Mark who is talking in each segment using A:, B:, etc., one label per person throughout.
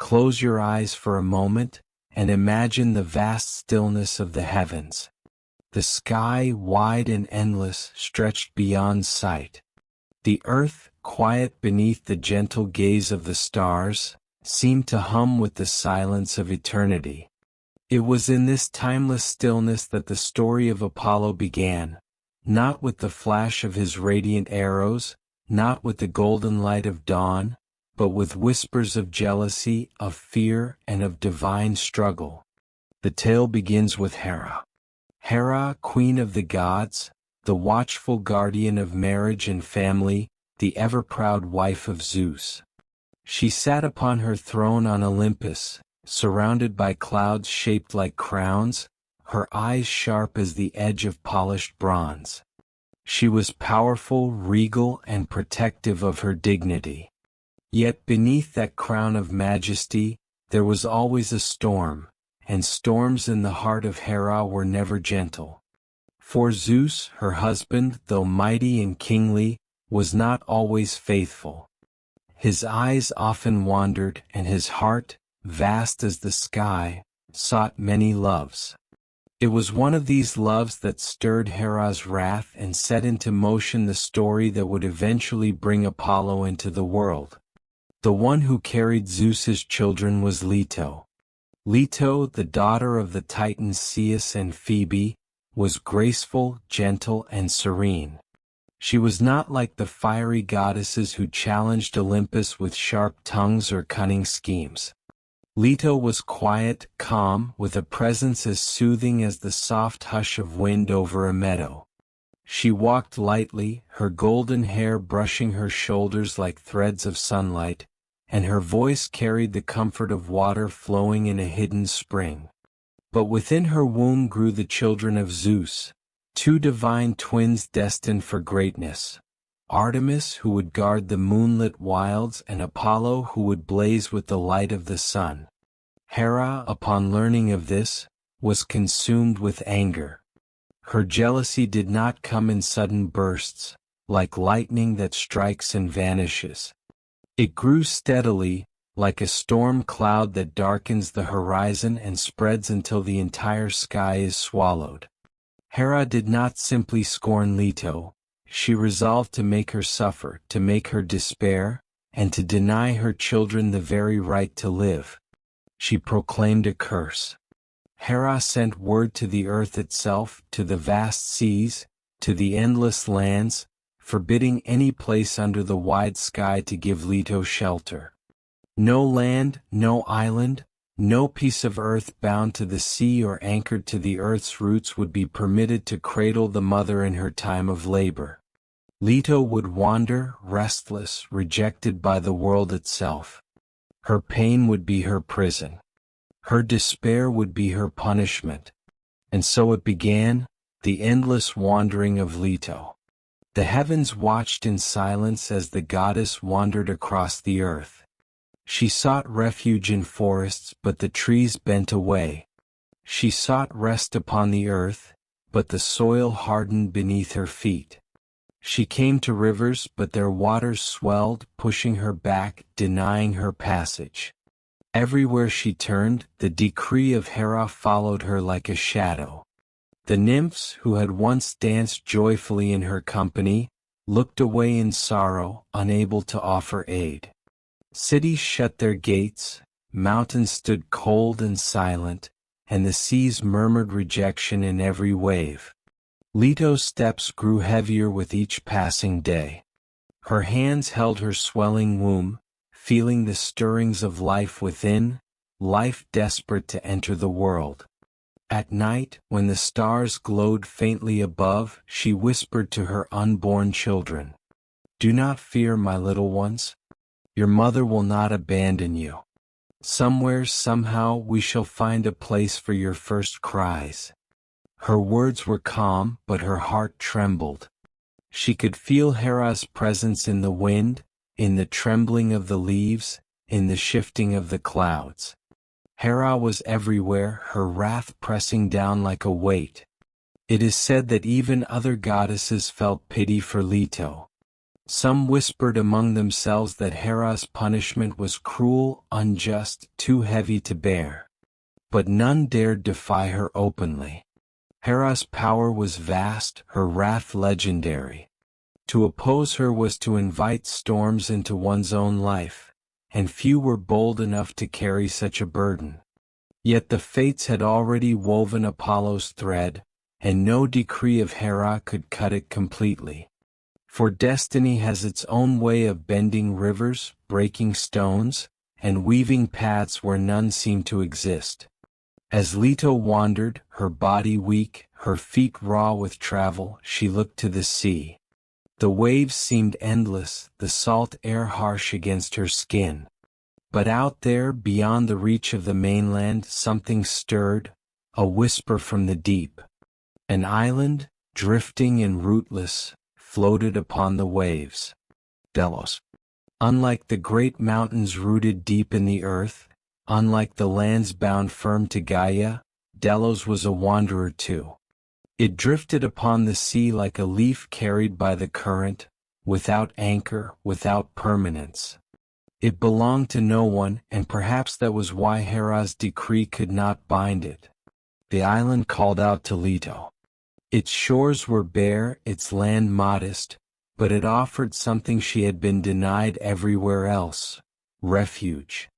A: Close your eyes for a moment, and imagine the vast stillness of the heavens. The sky, wide and endless, stretched beyond sight. The earth, quiet beneath the gentle gaze of the stars, seemed to hum with the silence of eternity. It was in this timeless stillness that the story of Apollo began, not with the flash of his radiant arrows, not with the golden light of dawn, but with whispers of jealousy, of fear, and of divine struggle. The tale begins with Hera. Hera, queen of the gods, the watchful guardian of marriage and family, the ever-proud wife of Zeus. She sat upon her throne on Olympus, surrounded by clouds shaped like crowns, her eyes sharp as the edge of polished bronze. She was powerful, regal, and protective of her dignity. Yet beneath that crown of majesty, there was always a storm, and storms in the heart of Hera were never gentle. For Zeus, her husband, though mighty and kingly, was not always faithful. His eyes often wandered, and his heart, vast as the sky, sought many loves. It was one of these loves that stirred Hera's wrath and set into motion the story that would eventually bring Apollo into the world. The one who carried Zeus's children was Leto. Leto, the daughter of the Titans Ceus and Phoebe, was graceful, gentle, and serene. She was not like the fiery goddesses who challenged Olympus with sharp tongues or cunning schemes. Leto was quiet, calm, with a presence as soothing as the soft hush of wind over a meadow. She walked lightly, her golden hair brushing her shoulders like threads of sunlight, and her voice carried the comfort of water flowing in a hidden spring. But within her womb grew the children of Zeus, two divine twins destined for greatness. Artemis, who would guard the moonlit wilds, and Apollo, who would blaze with the light of the sun. Hera, upon learning of this, was consumed with anger. Her jealousy did not come in sudden bursts, like lightning that strikes and vanishes. It grew steadily, like a storm cloud that darkens the horizon and spreads until the entire sky is swallowed. Hera did not simply scorn Leto, she resolved to make her suffer, to make her despair, and to deny her children the very right to live. She proclaimed a curse. Hera sent word to the earth itself, to the vast seas, to the endless lands, forbidding any place under the wide sky to give Leto shelter. No land, no island, no piece of earth bound to the sea or anchored to the earth's roots would be permitted to cradle the mother in her time of labor. Leto would wander, restless, rejected by the world itself. Her pain would be her prison. Her despair would be her punishment. And so it began, the endless wandering of Leto. The heavens watched in silence as the goddess wandered across the earth. She sought refuge in forests, but the trees bent away. She sought rest upon the earth, but the soil hardened beneath her feet. She came to rivers, but their waters swelled, pushing her back, denying her passage. Everywhere she turned, the decree of Hera followed her like a shadow. The nymphs, who had once danced joyfully in her company, looked away in sorrow, unable to offer aid. Cities shut their gates, mountains stood cold and silent, and the seas murmured rejection in every wave. Leto's steps grew heavier with each passing day. Her hands held her swelling womb, feeling the stirrings of life within, life desperate to enter the world. At night, when the stars glowed faintly above, she whispered to her unborn children, "Do not fear, my little ones. Your mother will not abandon you. Somewhere, somehow, we shall find a place for your first cries." Her words were calm, but her heart trembled. She could feel Hera's presence in the wind, in the trembling of the leaves, in the shifting of the clouds. Hera was everywhere, her wrath pressing down like a weight. It is said that even other goddesses felt pity for Leto. Some whispered among themselves that Hera's punishment was cruel, unjust, too heavy to bear. But none dared defy her openly. Hera's power was vast, her wrath legendary. To oppose her was to invite storms into one's own life, and few were bold enough to carry such a burden. Yet the fates had already woven Apollo's thread, and no decree of Hera could cut it completely. For destiny has its own way of bending rivers, breaking stones, and weaving paths where none seem to exist. As Leto wandered, her body weak, her feet raw with travel, she looked to the sea. The waves seemed endless, the salt air harsh against her skin. But out there, beyond the reach of the mainland, something stirred, a whisper from the deep. An island, drifting and rootless, floated upon the waves. Delos. Unlike the great mountains rooted deep in the earth, unlike the lands bound firm to Gaia, Delos was a wanderer too. It drifted upon the sea like a leaf carried by the current, without anchor, without permanence. It belonged to no one, and perhaps that was why Hera's decree could not bind it. The island called out to Leto. Its shores were bare, its land modest, but it offered something she had been denied everywhere else: refuge.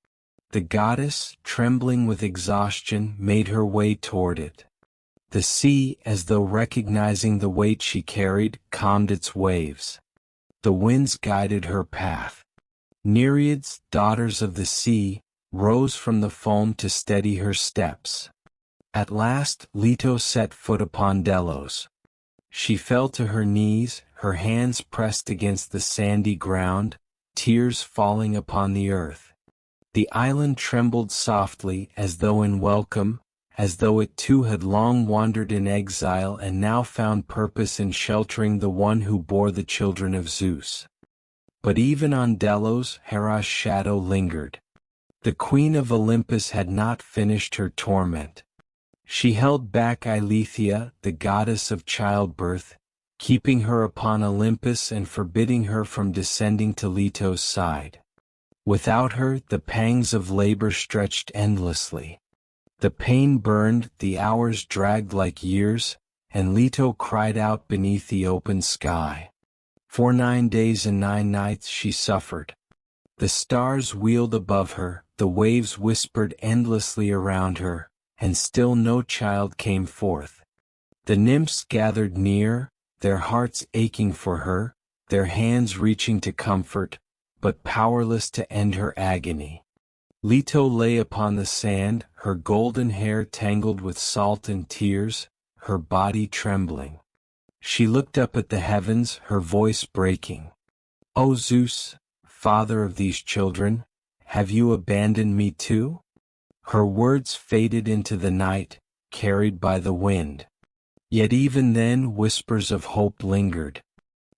A: The goddess, trembling with exhaustion, made her way toward it. The sea, as though recognizing the weight she carried, calmed its waves. The winds guided her path. Nereids, daughters of the sea, rose from the foam to steady her steps. At last, Leto set foot upon Delos. She fell to her knees, her hands pressed against the sandy ground, tears falling upon the earth. The island trembled softly, as though in welcome, as though it too had long wandered in exile and now found purpose in sheltering the one who bore the children of Zeus. But even on Delos, Hera's shadow lingered. The queen of Olympus had not finished her torment. She held back Eileithyia, the goddess of childbirth, keeping her upon Olympus and forbidding her from descending to Leto's side. Without her, the pangs of labor stretched endlessly. The pain burned, the hours dragged like years, and Leto cried out beneath the open sky. For 9 days and 9 nights she suffered. The stars wheeled above her, the waves whispered endlessly around her, and still no child came forth. The nymphs gathered near, their hearts aching for her, their hands reaching to comfort, but powerless to end her agony. Leto lay upon the sand, her golden hair tangled with salt and tears, her body trembling. She looked up at the heavens, her voice breaking. "O Zeus, father of these children, have you abandoned me too?" Her words faded into the night, carried by the wind. Yet even then whispers of hope lingered.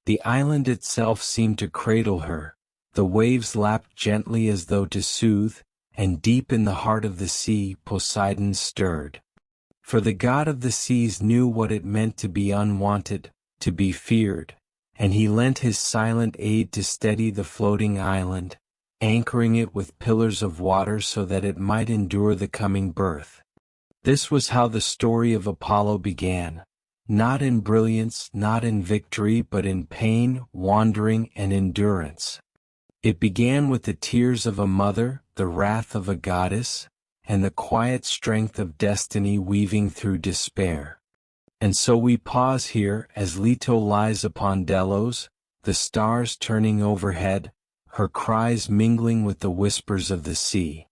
A: The island itself seemed to cradle her, the waves lapped gently as though to soothe, and deep in the heart of the sea Poseidon stirred. For the god of the seas knew what it meant to be unwanted, to be feared, and he lent his silent aid to steady the floating island, anchoring it with pillars of water so that it might endure the coming birth. This was how the story of Apollo began, not in brilliance, not in victory, but in pain, wandering, and endurance. It began with the tears of a mother, the wrath of a goddess, and the quiet strength of destiny weaving through despair. And so we pause here as Leto lies upon Delos, the stars turning overhead, her cries mingling with the whispers of the sea.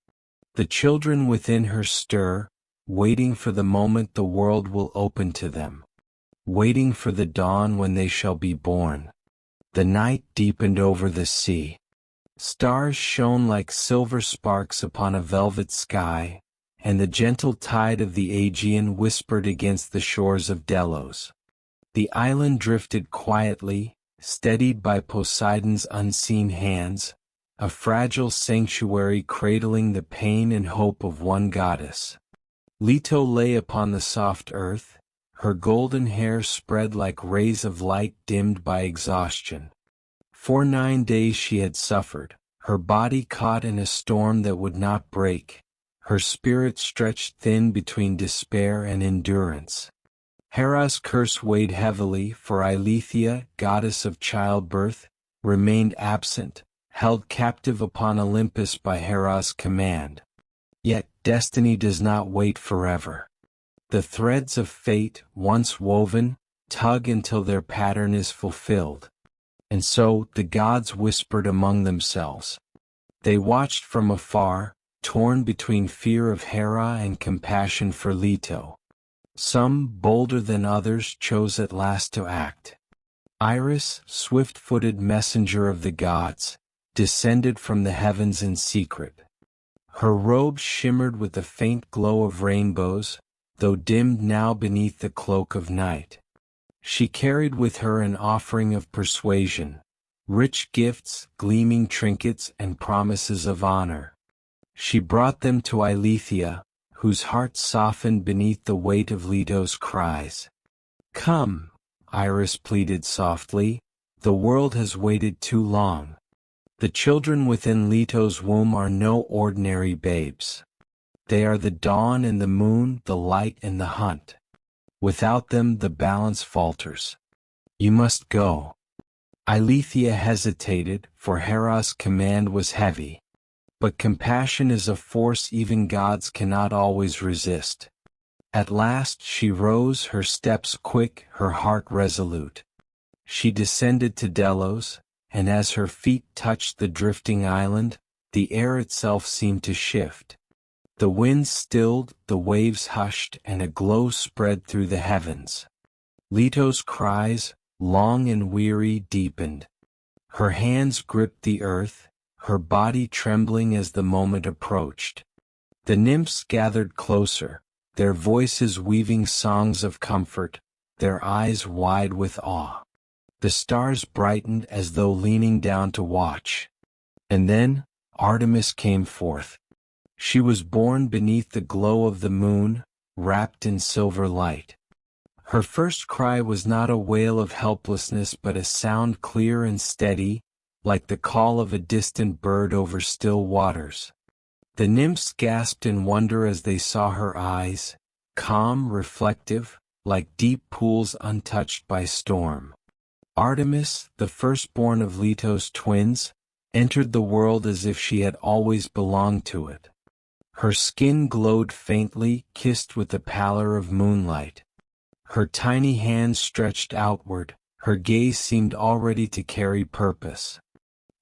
A: The children within her stir, waiting for the moment the world will open to them, waiting for the dawn when they shall be born. The night deepened over the sea. Stars shone like silver sparks upon a velvet sky, and the gentle tide of the Aegean whispered against the shores of Delos. The island drifted quietly, steadied by Poseidon's unseen hands, a fragile sanctuary cradling the pain and hope of one goddess. Leto lay upon the soft earth, her golden hair spread like rays of light dimmed by exhaustion. For 9 days she had suffered, her body caught in a storm that would not break, her spirit stretched thin between despair and endurance. Hera's curse weighed heavily, for Eileithyia, goddess of childbirth, remained absent, held captive upon Olympus by Hera's command. Yet destiny does not wait forever. The threads of fate, once woven, tug until their pattern is fulfilled. And so the gods whispered among themselves. They watched from afar, torn between fear of Hera and compassion for Leto. Some, bolder than others, chose at last to act. Iris, swift-footed messenger of the gods, descended from the heavens in secret. Her robes shimmered with the faint glow of rainbows, though dimmed now beneath the cloak of night. She carried with her an offering of persuasion, rich gifts, gleaming trinkets, and promises of honor. She brought them to Eileithyia, whose heart softened beneath the weight of Leto's cries. "Come," Iris pleaded softly, "the world has waited too long. The children within Leto's womb are no ordinary babes. They are the dawn and the moon, the light and the hunt. Without them the balance falters. You must go." Eileithyia hesitated, for Hera's command was heavy. But compassion is a force even gods cannot always resist. At last she rose, her steps quick, her heart resolute. She descended to Delos, and as her feet touched the drifting island, the air itself seemed to shift. The winds stilled, the waves hushed, and a glow spread through the heavens. Leto's cries, long and weary, deepened. Her hands gripped the earth, her body trembling as the moment approached. The nymphs gathered closer, their voices weaving songs of comfort, their eyes wide with awe. The stars brightened as though leaning down to watch. And then, Artemis came forth. She was born beneath the glow of the moon, wrapped in silver light. Her first cry was not a wail of helplessness but a sound clear and steady, like the call of a distant bird over still waters. The nymphs gasped in wonder as they saw her eyes, calm, reflective, like deep pools untouched by storm. Artemis, the firstborn of Leto's twins, entered the world as if she had always belonged to it. Her skin glowed faintly, kissed with the pallor of moonlight. Her tiny hands stretched outward, her gaze seemed already to carry purpose.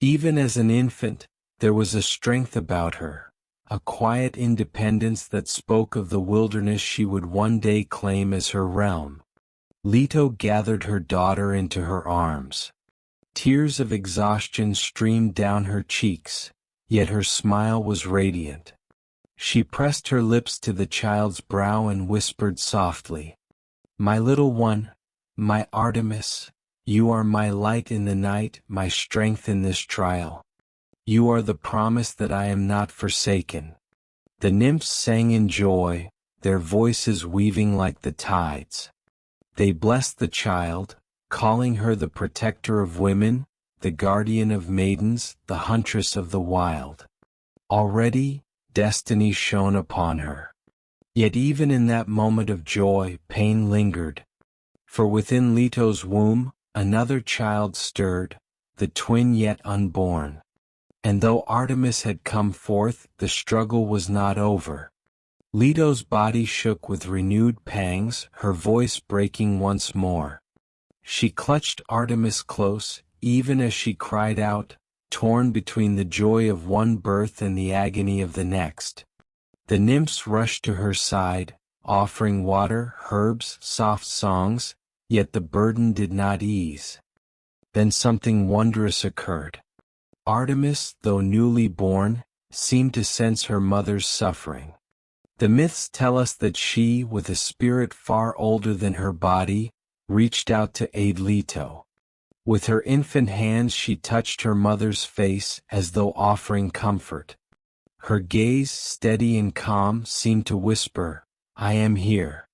A: Even as an infant, there was a strength about her, a quiet independence that spoke of the wilderness she would one day claim as her realm. Leto gathered her daughter into her arms. Tears of exhaustion streamed down her cheeks, yet her smile was radiant. She pressed her lips to the child's brow and whispered softly, "My little one, my Artemis, you are my light in the night, my strength in this trial. You are the promise that I am not forsaken." The nymphs sang in joy, their voices weaving like the tides. They blessed the child, calling her the protector of women, the guardian of maidens, the huntress of the wild. Already, destiny shone upon her. Yet even in that moment of joy, pain lingered. For within Leto's womb, another child stirred, the twin yet unborn. And though Artemis had come forth, the struggle was not over. Leto's body shook with renewed pangs, her voice breaking once more. She clutched Artemis close, even as she cried out, torn between the joy of one birth and the agony of the next. The nymphs rushed to her side, offering water, herbs, soft songs, yet the burden did not ease. Then something wondrous occurred. Artemis, though newly born, seemed to sense her mother's suffering. The myths tell us that she, with a spirit far older than her body, reached out to aid Leto. With her infant hands she touched her mother's face as though offering comfort. Her gaze, steady and calm, seemed to whisper, "I am here.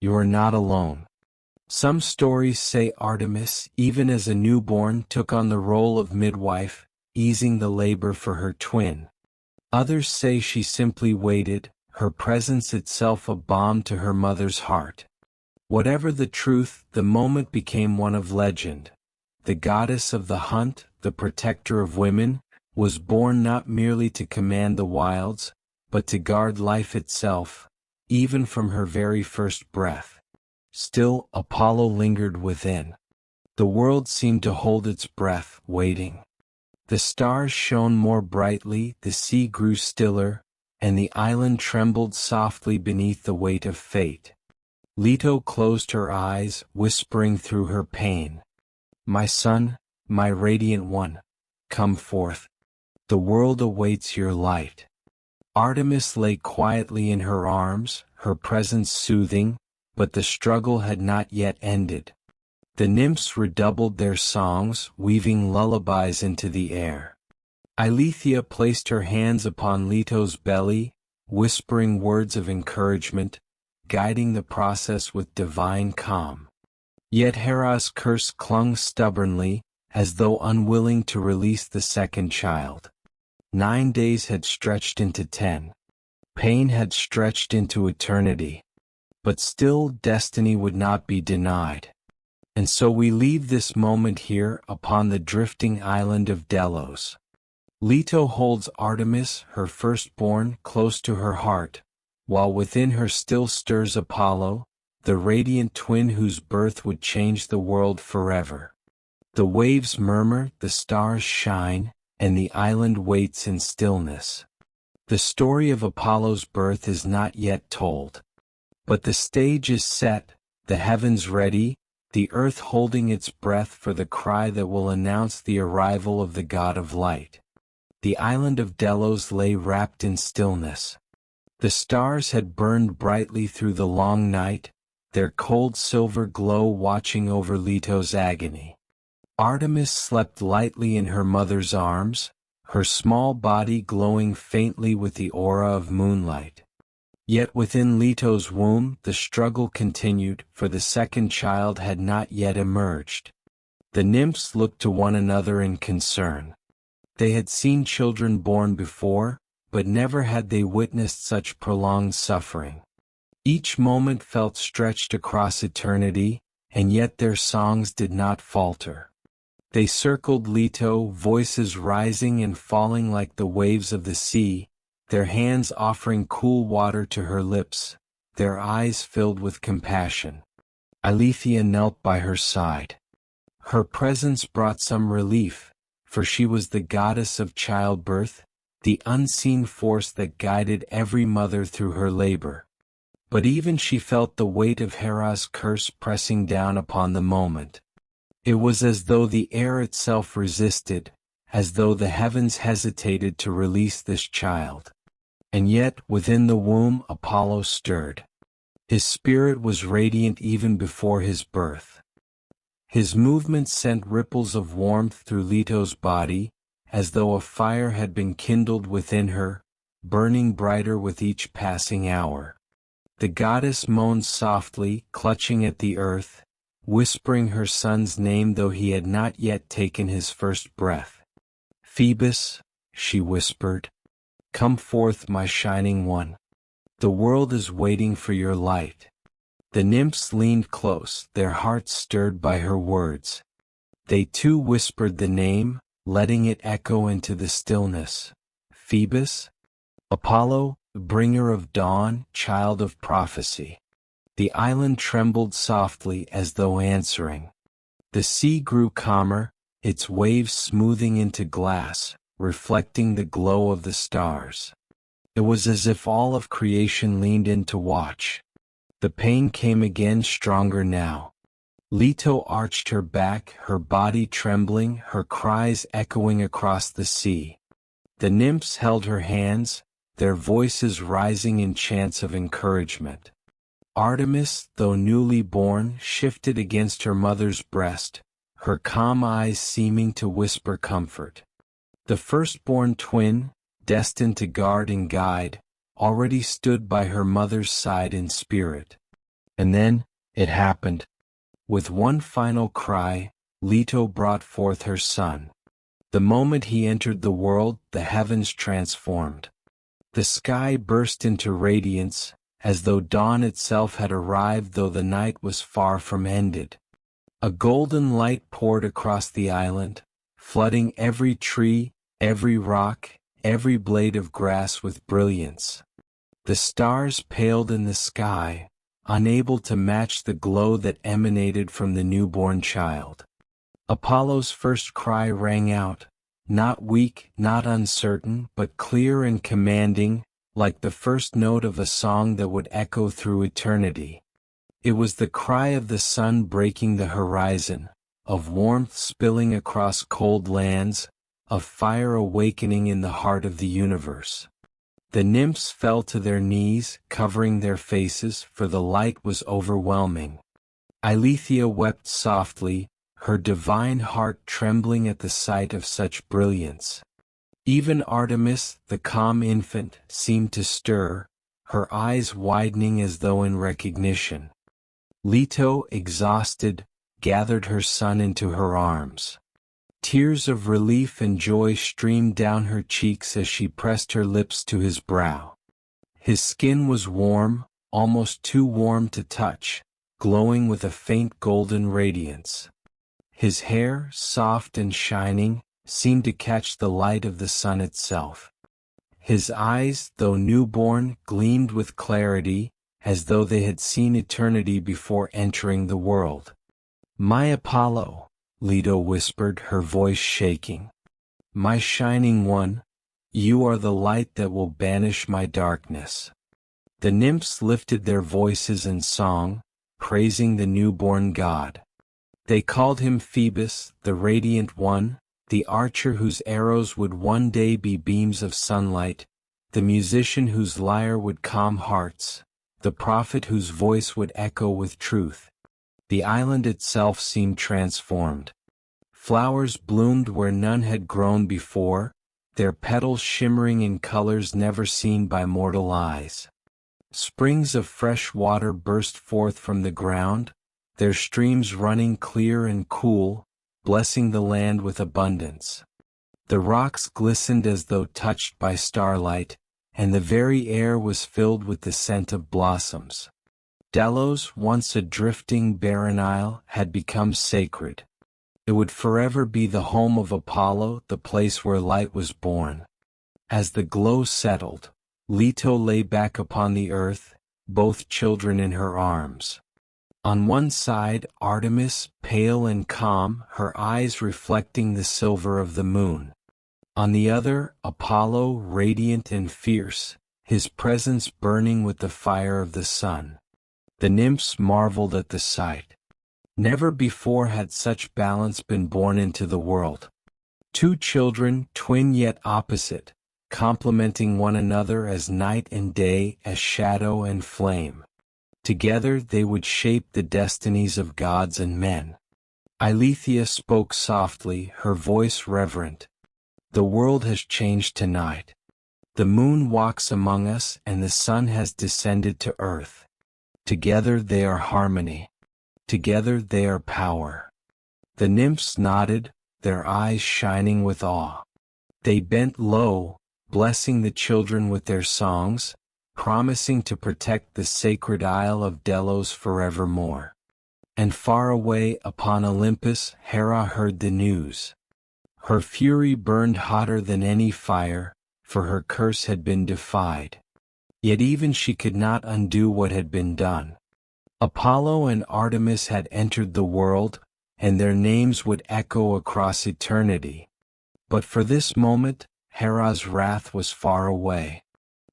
A: You are not alone." Some stories say Artemis, even as a newborn, took on the role of midwife, easing the labor for her twin. Others say she simply waited, her presence itself a balm to her mother's heart. Whatever the truth, the moment became one of legend. The goddess of the hunt, the protector of women, was born not merely to command the wilds, but to guard life itself, even from her very first breath. Still, Apollo lingered within. The world seemed to hold its breath, waiting. The stars shone more brightly, the sea grew stiller, and the island trembled softly beneath the weight of fate. Leto closed her eyes, whispering through her pain, "My son, my radiant one, come forth. The world awaits your light." Artemis lay quietly in her arms, her presence soothing, but the struggle had not yet ended. The nymphs redoubled their songs, weaving lullabies into the air. Eileithyia placed her hands upon Leto's belly, whispering words of encouragement, guiding the process with divine calm. Yet Hera's curse clung stubbornly, as though unwilling to release the second child. 9 days had stretched into 10. Pain had stretched into eternity. But still destiny would not be denied. And so we leave this moment here upon the drifting island of Delos. Leto holds Artemis, her firstborn, close to her heart, while within her still stirs Apollo, the radiant twin whose birth would change the world forever. The waves murmur, the stars shine, and the island waits in stillness. The story of Apollo's birth is not yet told. But the stage is set, the heavens ready, the earth holding its breath for the cry that will announce the arrival of the god of light. The island of Delos lay wrapped in stillness. The stars had burned brightly through the long night, their cold silver glow watching over Leto's agony. Artemis slept lightly in her mother's arms, her small body glowing faintly with the aura of moonlight. Yet within Leto's womb the struggle continued, for the second child had not yet emerged. The nymphs looked to one another in concern. They had seen children born before, but never had they witnessed such prolonged suffering. Each moment felt stretched across eternity, and yet their songs did not falter. They circled Leto, voices rising and falling like the waves of the sea, their hands offering cool water to her lips, their eyes filled with compassion. Eileithyia knelt by her side. Her presence brought some relief, for she was the goddess of childbirth, the unseen force that guided every mother through her labor. But even she felt the weight of Hera's curse pressing down upon the moment. It was as though the air itself resisted, as though the heavens hesitated to release this child. And yet, within the womb, Apollo stirred. His spirit was radiant even before his birth. His movements sent ripples of warmth through Leto's body, as though a fire had been kindled within her, burning brighter with each passing hour. The goddess moaned softly, clutching at the earth, whispering her son's name though he had not yet taken his first breath. "Phoebus," she whispered, "come forth, my shining one. The world is waiting for your light." The nymphs leaned close, their hearts stirred by her words. They too whispered the name, letting it echo into the stillness. "Phoebus? Apollo, bringer of dawn, child of prophecy." The island trembled softly as though answering. The sea grew calmer, its waves smoothing into glass, reflecting the glow of the stars. It was as if all of creation leaned in to watch. The pain came again, stronger now. Leto arched her back, her body trembling, her cries echoing across the sea. The nymphs held her hands, their voices rising in chants of encouragement. Artemis, though newly born, shifted against her mother's breast, her calm eyes seeming to whisper comfort. The firstborn twin, destined to guard and guide, already stood by her mother's side in spirit. And then, it happened. With one final cry, Leto brought forth her son. The moment he entered the world, the heavens transformed. The sky burst into radiance, as though dawn itself had arrived, though the night was far from ended. A golden light poured across the island, flooding every tree, every rock, every blade of grass with brilliance. The stars paled in the sky, unable to match the glow that emanated from the newborn child. Apollo's first cry rang out, not weak, not uncertain, but clear and commanding, like the first note of a song that would echo through eternity. It was the cry of the sun breaking the horizon, of warmth spilling across cold lands, of fire awakening in the heart of the universe. The nymphs fell to their knees, covering their faces, for the light was overwhelming. Eileithyia wept softly, her divine heart trembling at the sight of such brilliance. Even Artemis, the calm infant, seemed to stir, her eyes widening as though in recognition. Leto, exhausted, gathered her son into her arms. Tears of relief and joy streamed down her cheeks as she pressed her lips to his brow. His skin was warm, almost too warm to touch, glowing with a faint golden radiance. His hair, soft and shining, seemed to catch the light of the sun itself. His eyes, though newborn, gleamed with clarity, as though they had seen eternity before entering the world. "My Apollo," Leto whispered, her voice shaking. "My shining one, you are the light that will banish my darkness." The nymphs lifted their voices in song, praising the newborn god. They called him Phoebus, the radiant one, the archer whose arrows would one day be beams of sunlight, the musician whose lyre would calm hearts, the prophet whose voice would echo with truth. The island itself seemed transformed. Flowers bloomed where none had grown before, their petals shimmering in colors never seen by mortal eyes. Springs of fresh water burst forth from the ground, their streams running clear and cool, blessing the land with abundance. The rocks glistened as though touched by starlight, and the very air was filled with the scent of blossoms. Delos, once a drifting barren isle, had become sacred. It would forever be the home of Apollo, the place where light was born. As the glow settled, Leto lay back upon the earth, both children in her arms. On one side, Artemis, pale and calm, her eyes reflecting the silver of the moon. On the other, Apollo, radiant and fierce, his presence burning with the fire of the sun. The nymphs marveled at the sight. Never before had such balance been born into the world. Two children, twin yet opposite, complementing one another as night and day, as shadow and flame. Together they would shape the destinies of gods and men. Eileithyia spoke softly, her voice reverent. "The world has changed tonight. The moon walks among us and the sun has descended to earth. Together they are harmony. Together they are power." The nymphs nodded, their eyes shining with awe. They bent low, blessing the children with their songs, promising to protect the sacred isle of Delos forevermore. And far away upon Olympus, Hera heard the news. Her fury burned hotter than any fire, for her curse had been defied. Yet even she could not undo what had been done. Apollo and Artemis had entered the world, and their names would echo across eternity. But for this moment, Hera's wrath was far away.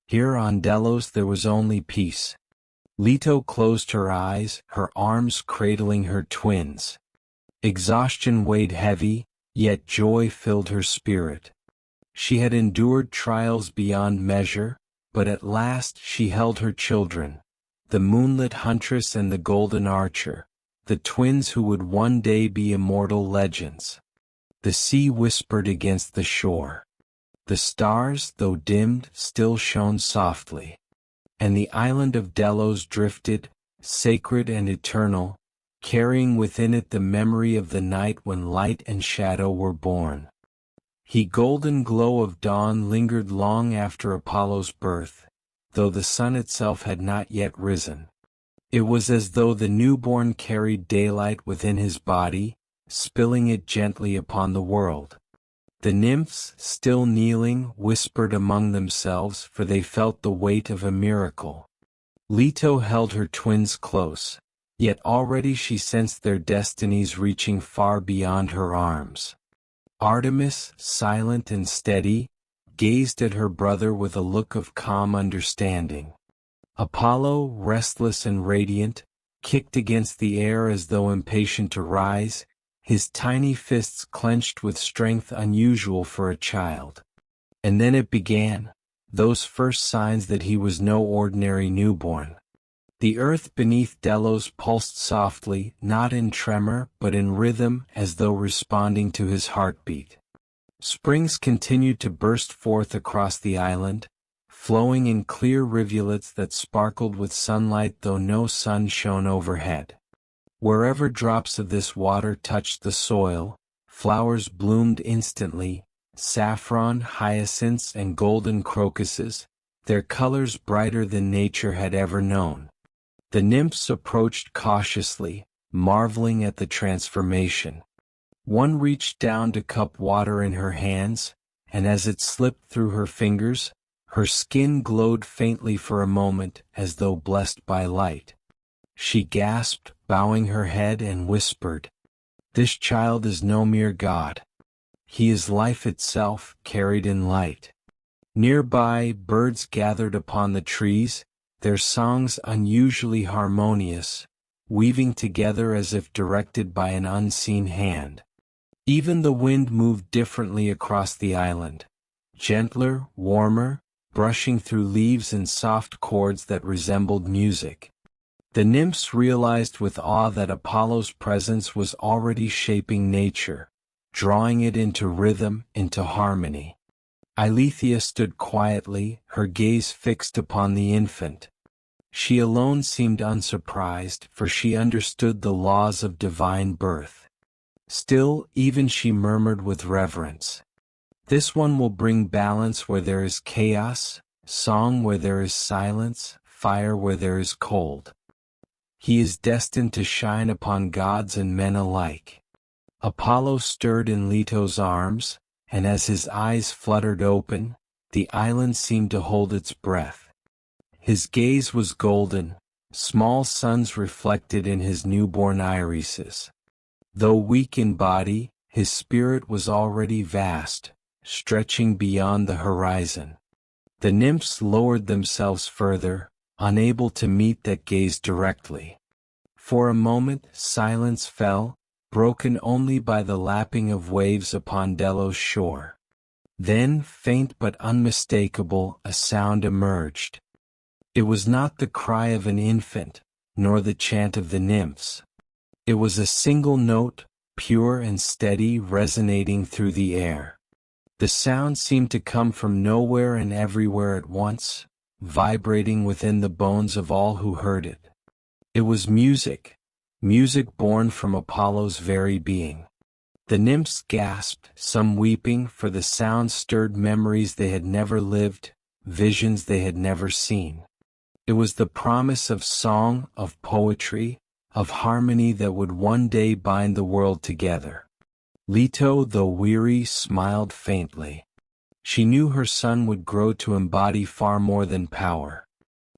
A: Here on Delos there was only peace. Leto closed her eyes, her arms cradling her twins. Exhaustion weighed heavy, yet joy filled her spirit. She had endured trials beyond measure, but at last she held her children, the moonlit huntress and the golden archer, the twins who would one day be immortal legends. The sea whispered against the shore. The stars, though dimmed, still shone softly. And the island of Delos drifted, sacred and eternal, carrying within it the memory of the night when light and shadow were born. The golden glow of dawn lingered long after Apollo's birth, though the sun itself had not yet risen. It was as though the newborn carried daylight within his body, spilling it gently upon the world. The nymphs, still kneeling, whispered among themselves, for they felt the weight of a miracle. Leto held her twins close, yet already she sensed their destinies reaching far beyond her arms. Artemis, silent and steady, gazed at her brother with a look of calm understanding. Apollo, restless and radiant, kicked against the air as though impatient to rise, his tiny fists clenched with strength unusual for a child. And then it began, those first signs that he was no ordinary newborn. The earth beneath Delos pulsed softly, not in tremor but in rhythm, as though responding to his heartbeat. Springs continued to burst forth across the island, flowing in clear rivulets that sparkled with sunlight though no sun shone overhead. Wherever drops of this water touched the soil, flowers bloomed instantly, saffron, hyacinths and golden crocuses, their colors brighter than nature had ever known. The nymphs approached cautiously, marveling at the transformation. One reached down to cup water in her hands, and as it slipped through her fingers, her skin glowed faintly for a moment as though blessed by light. She gasped, bowing her head, and whispered, "This child is no mere god. He is life itself, carried in light." Nearby, birds gathered upon the trees, their songs unusually harmonious, weaving together as if directed by an unseen hand. Even the wind moved differently across the island, gentler, warmer, brushing through leaves in soft chords that resembled music. The nymphs realized with awe that Apollo's presence was already shaping nature, drawing it into rhythm, into harmony. Eileithyia stood quietly, her gaze fixed upon the infant. She alone seemed unsurprised, for she understood the laws of divine birth. Still, even she murmured with reverence, "This one will bring balance where there is chaos, song where there is silence, fire where there is cold. He is destined to shine upon gods and men alike." Apollo stirred in Leto's arms, and as his eyes fluttered open, the island seemed to hold its breath. His gaze was golden, small suns reflected in his newborn irises. Though weak in body, his spirit was already vast, stretching beyond the horizon. The nymphs lowered themselves further, unable to meet that gaze directly. For a moment, silence fell, broken only by the lapping of waves upon Delos' shore. Then, faint but unmistakable, a sound emerged. It was not the cry of an infant, nor the chant of the nymphs. It was a single note, pure and steady, resonating through the air. The sound seemed to come from nowhere and everywhere at once, vibrating within the bones of all who heard it. It was music, music born from Apollo's very being. The nymphs gasped, some weeping, for the sound stirred memories they had never lived, visions they had never seen. It was the promise of song, of poetry, of harmony that would one day bind the world together. Leto, though weary, smiled faintly. She knew her son would grow to embody far more than power.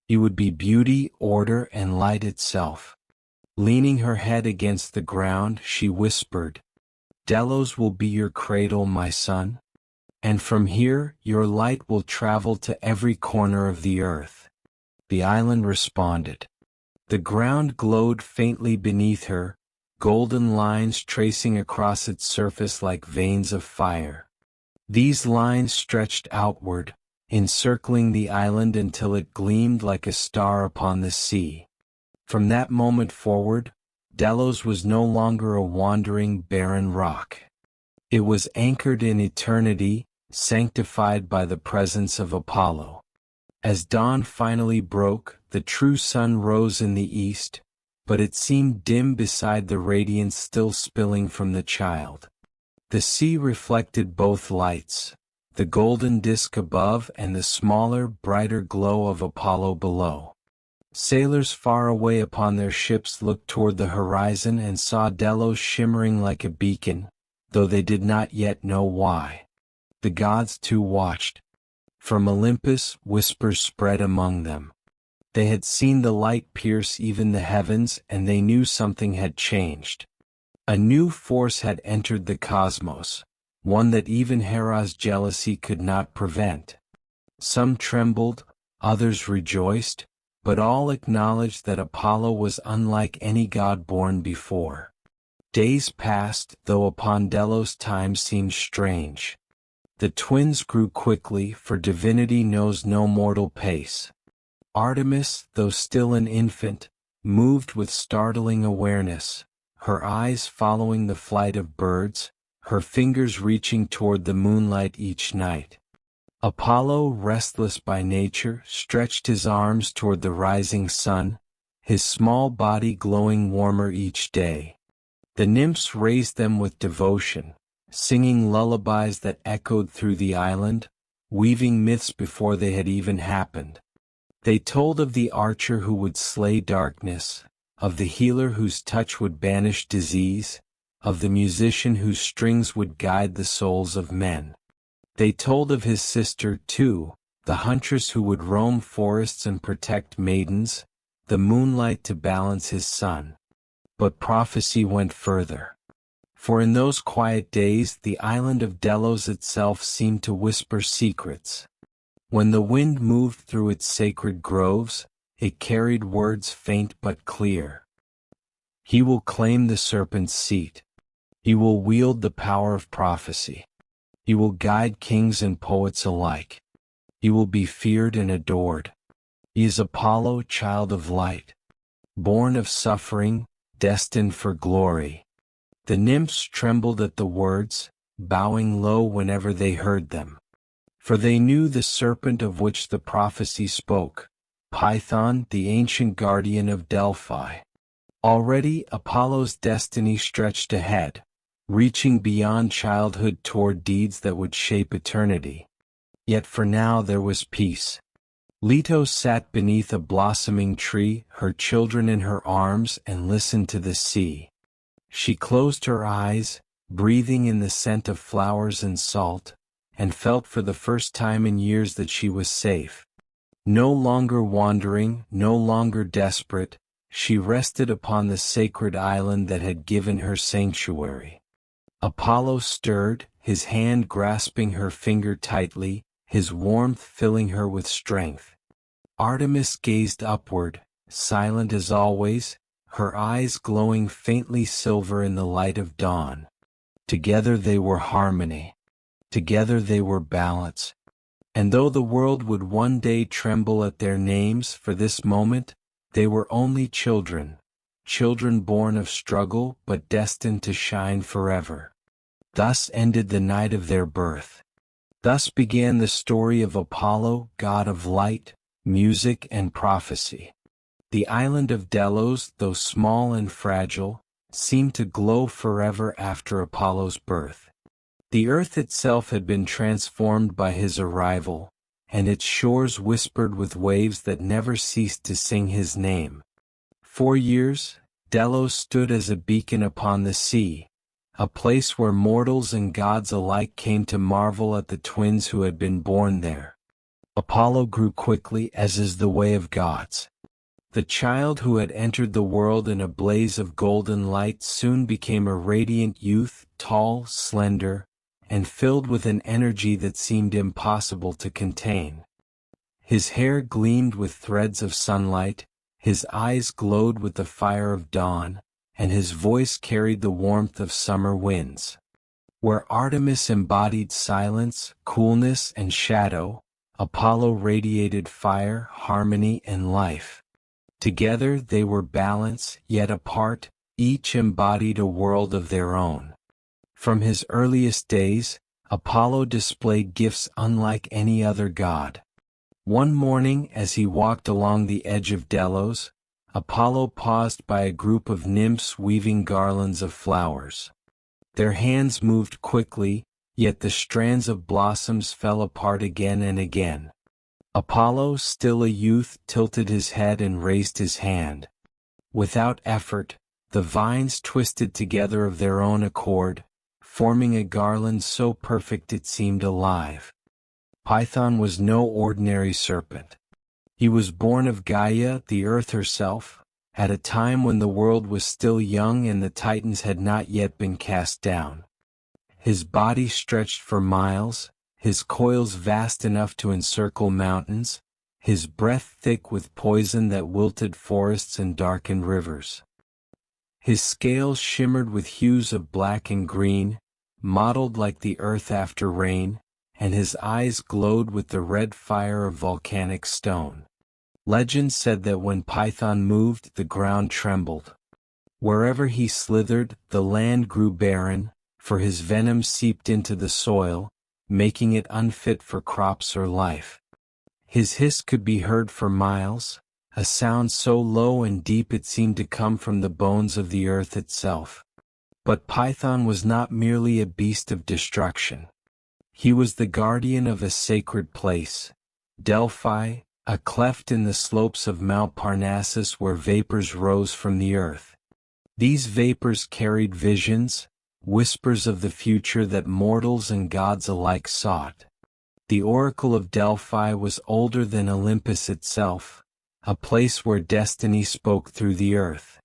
A: He would be beauty, order, and light itself. Leaning her head against the ground, she whispered, "Delos will be your cradle, my son. And from here, your light will travel to every corner of the earth." The island responded. The ground glowed faintly beneath her, golden lines tracing across its surface like veins of fire. These lines stretched outward, encircling the island until it gleamed like a star upon the sea. From that moment forward, Delos was no longer a wandering, barren rock. It was anchored in eternity, sanctified by the presence of Apollo. As dawn finally broke, the true sun rose in the east, but it seemed dim beside the radiance still spilling from the child. The sea reflected both lights, the golden disk above and the smaller, brighter glow of Apollo below. Sailors far away upon their ships looked toward the horizon and saw Delos shimmering like a beacon, though they did not yet know why. The gods too watched. From Olympus, whispers spread among them. They had seen the light pierce even the heavens, and they knew something had changed. A new force had entered the cosmos, one that even Hera's jealousy could not prevent. Some trembled, others rejoiced, but all acknowledged that Apollo was unlike any god born before. Days passed, though upon Delos time seemed strange. The twins grew quickly, for divinity knows no mortal pace. Artemis, though still an infant, moved with startling awareness, her eyes following the flight of birds, her fingers reaching toward the moonlight each night. Apollo, restless by nature, stretched his arms toward the rising sun, his small body glowing warmer each day. The nymphs raised them with devotion, singing lullabies that echoed through the island, weaving myths before they had even happened. They told of the archer who would slay darkness, of the healer whose touch would banish disease, of the musician whose strings would guide the souls of men. They told of his sister, too, the huntress who would roam forests and protect maidens, the moonlight to balance his sun. But prophecy went further. For in those quiet days the island of Delos itself seemed to whisper secrets. When the wind moved through its sacred groves, it carried words faint but clear. He will claim the serpent's seat. He will wield the power of prophecy. He will guide kings and poets alike. He will be feared and adored. He is Apollo, child of light, born of suffering, destined for glory. The nymphs trembled at the words, bowing low whenever they heard them. For they knew the serpent of which the prophecy spoke, Python, the ancient guardian of Delphi. Already Apollo's destiny stretched ahead, reaching beyond childhood toward deeds that would shape eternity. Yet for now there was peace. Leto sat beneath a blossoming tree, her children in her arms, and listened to the sea. She closed her eyes, breathing in the scent of flowers and salt, and felt for the first time in years that she was safe. No longer wandering, no longer desperate, she rested upon the sacred island that had given her sanctuary. Apollo stirred, his hand grasping her finger tightly, his warmth filling her with strength. Artemis gazed upward, silent as always, her eyes glowing faintly silver in the light of dawn. Together they were harmony. Together they were balance. And though the world would one day tremble at their names, for this moment, they were only children, children born of struggle but destined to shine forever. Thus ended the night of their birth. Thus began the story of Apollo, god of light, music and prophecy. The island of Delos, though small and fragile, seemed to glow forever after Apollo's birth. The earth itself had been transformed by his arrival, and its shores whispered with waves that never ceased to sing his name. 4 years, Delos stood as a beacon upon the sea, a place where mortals and gods alike came to marvel at the twins who had been born there. Apollo grew quickly, as is the way of gods. The child who had entered the world in a blaze of golden light soon became a radiant youth, tall, slender, and filled with an energy that seemed impossible to contain. His hair gleamed with threads of sunlight, his eyes glowed with the fire of dawn, and his voice carried the warmth of summer winds. Where Artemis embodied silence, coolness, and shadow, Apollo radiated fire, harmony, and life. Together they were balance, yet apart, each embodied a world of their own. From his earliest days, Apollo displayed gifts unlike any other god. One morning as he walked along the edge of Delos, Apollo paused by a group of nymphs weaving garlands of flowers. Their hands moved quickly, yet the strands of blossoms fell apart again and again. Apollo, still a youth, tilted his head and raised his hand. Without effort, the vines twisted together of their own accord, forming a garland so perfect it seemed alive. Python was no ordinary serpent. He was born of Gaia, the earth herself, at a time when the world was still young and the Titans had not yet been cast down. His body stretched for miles, his coils vast enough to encircle mountains, his breath thick with poison that wilted forests and darkened rivers. His scales shimmered with hues of black and green, mottled like the earth after rain, and his eyes glowed with the red fire of volcanic stone. Legend said that when Python moved, the ground trembled. Wherever he slithered, the land grew barren, for his venom seeped into the soil, making it unfit for crops or life. His hiss could be heard for miles, a sound so low and deep it seemed to come from the bones of the earth itself. But Python was not merely a beast of destruction. He was the guardian of a sacred place, Delphi, a cleft in the slopes of Mount Parnassus where vapors rose from the earth. These vapors carried visions, whispers of the future that mortals and gods alike sought. The oracle of Delphi was older than Olympus itself, a place where destiny spoke through the earth.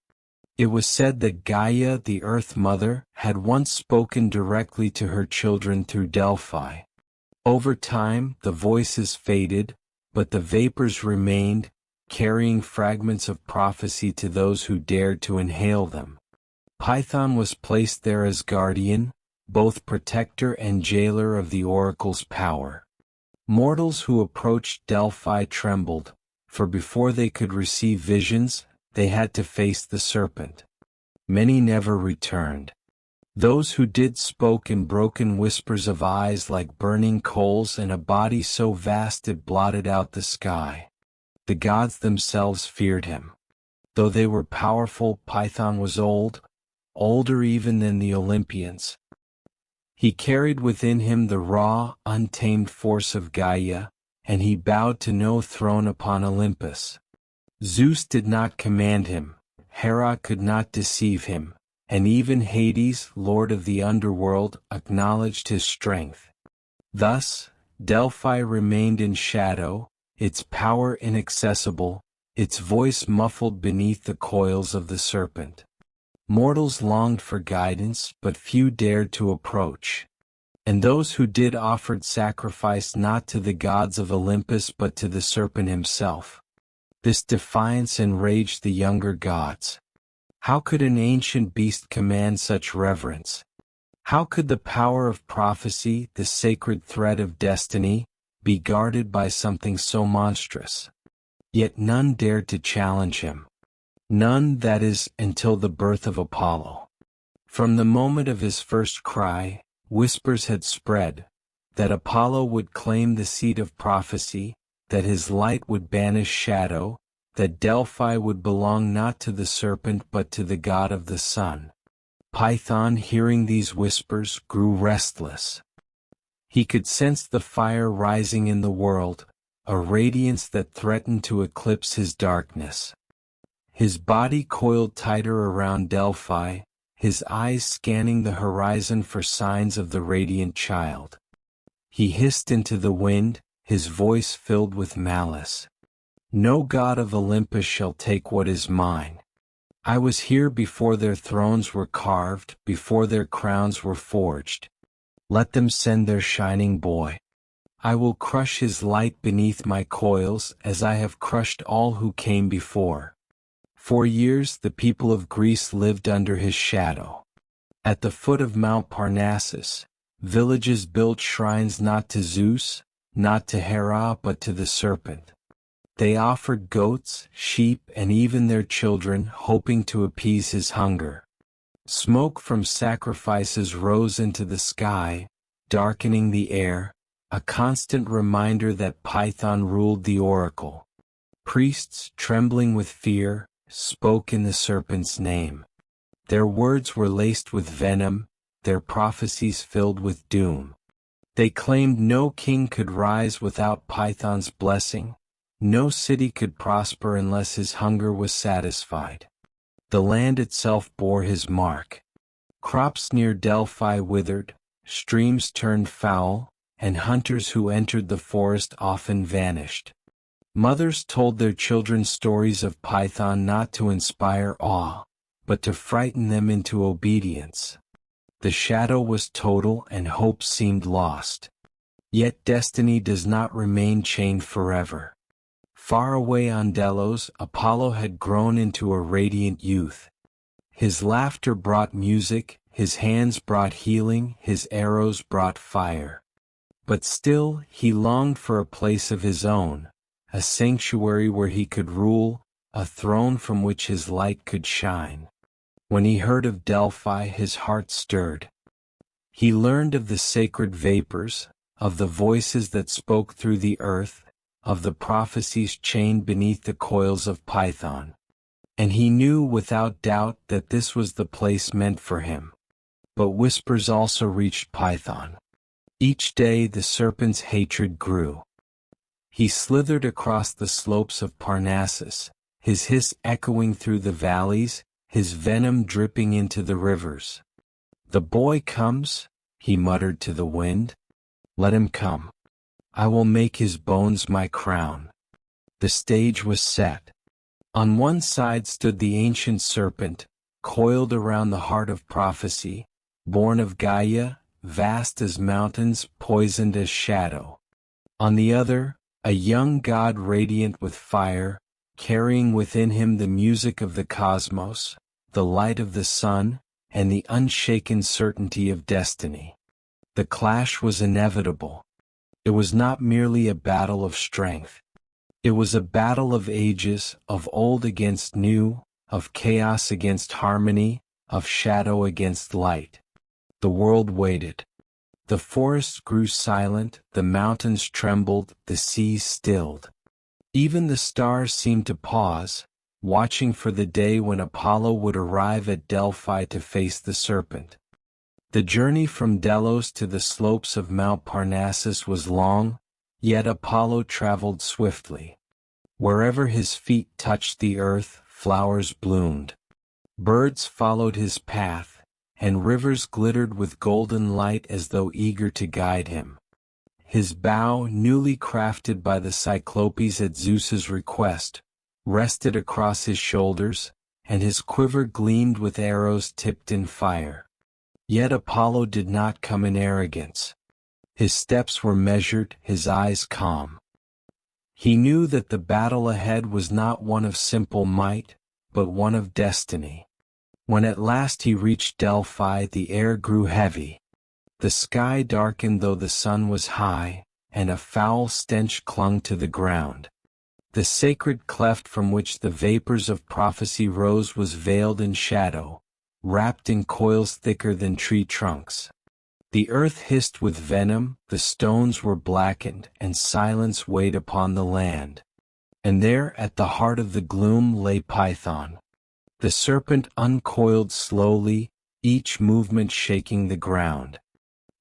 A: It was said that Gaia, the Earth Mother, had once spoken directly to her children through Delphi. Over time, the voices faded, but the vapors remained, carrying fragments of prophecy to those who dared to inhale them. Python was placed there as guardian, both protector and jailer of the oracle's power. Mortals who approached Delphi trembled, for before they could receive visions, they had to face the serpent. Many never returned. Those who did spoke in broken whispers of eyes like burning coals and a body so vast it blotted out the sky. The gods themselves feared him. Though they were powerful, Python was old, older even than the Olympians. He carried within him the raw, untamed force of Gaia, and he bowed to no throne upon Olympus. Zeus did not command him, Hera could not deceive him, and even Hades, lord of the underworld, acknowledged his strength. Thus, Delphi remained in shadow, its power inaccessible, its voice muffled beneath the coils of the serpent. Mortals longed for guidance, but few dared to approach. And those who did offered sacrifice not to the gods of Olympus but to the serpent himself. This defiance enraged the younger gods. How could an ancient beast command such reverence? How could the power of prophecy, the sacred thread of destiny, be guarded by something so monstrous? Yet none dared to challenge him. None, that is, until the birth of Apollo. From the moment of his first cry, whispers had spread, that Apollo would claim the seat of prophecy, that his light would banish shadow, that Delphi would belong not to the serpent but to the god of the sun. Python, hearing these whispers, grew restless. He could sense the fire rising in the world, a radiance that threatened to eclipse his darkness. His body coiled tighter around Delphi, his eyes scanning the horizon for signs of the radiant child. He hissed into the wind, his voice filled with malice. No god of Olympus shall take what is mine. I was here before their thrones were carved, before their crowns were forged. Let them send their shining boy. I will crush his light beneath my coils as I have crushed all who came before. For years the people of Greece lived under his shadow. At the foot of Mount Parnassus, villages built shrines not to Zeus, not to Hera but to the serpent. They offered goats, sheep, and even their children, hoping to appease his hunger. Smoke from sacrifices rose into the sky, darkening the air, a constant reminder that Python ruled the oracle. Priests, trembling with fear, spoke in the serpent's name. Their words were laced with venom, their prophecies filled with doom. They claimed no king could rise without Python's blessing, no city could prosper unless his hunger was satisfied. The land itself bore his mark. Crops near Delphi withered, streams turned foul, and hunters who entered the forest often vanished. Mothers told their children stories of Python not to inspire awe, but to frighten them into obedience. The shadow was total and hope seemed lost. Yet destiny does not remain chained forever. Far away on Delos, Apollo had grown into a radiant youth. His laughter brought music, his hands brought healing, his arrows brought fire. But still, he longed for a place of his own, a sanctuary where he could rule, a throne from which his light could shine. When he heard of Delphi, his heart stirred. He learned of the sacred vapors, of the voices that spoke through the earth, of the prophecies chained beneath the coils of Python. And he knew without doubt that this was the place meant for him. But whispers also reached Python. Each day the serpent's hatred grew. He slithered across the slopes of Parnassus, his hiss echoing through the valleys, his venom dripping into the rivers. "The boy comes," he muttered to the wind. "Let him come. I will make his bones my crown." The stage was set. On one side stood the ancient serpent, coiled around the heart of prophecy, born of Gaia, vast as mountains, poisoned as shadow. On the other, a young god radiant with fire, carrying within him the music of the cosmos, the light of the sun, and the unshaken certainty of destiny. The clash was inevitable. It was not merely a battle of strength. It was a battle of ages, of old against new, of chaos against harmony, of shadow against light. The world waited. The forests grew silent, the mountains trembled, the seas stilled. Even the stars seemed to pause, watching for the day when Apollo would arrive at Delphi to face the serpent. The journey from Delos to the slopes of Mount Parnassus was long, yet Apollo traveled swiftly. Wherever his feet touched the earth, flowers bloomed. Birds followed his path, and rivers glittered with golden light as though eager to guide him. His bow, newly crafted by the Cyclopes at Zeus's request, rested across his shoulders, and his quiver gleamed with arrows tipped in fire. Yet Apollo did not come in arrogance. His steps were measured, his eyes calm. He knew that the battle ahead was not one of simple might, but one of destiny. When at last he reached Delphi, the air grew heavy. The sky darkened though the sun was high, and a foul stench clung to the ground. The sacred cleft from which the vapors of prophecy rose was veiled in shadow, wrapped in coils thicker than tree trunks. The earth hissed with venom, the stones were blackened, and silence weighed upon the land. And there, at the heart of the gloom, lay Python. The serpent uncoiled slowly, each movement shaking the ground.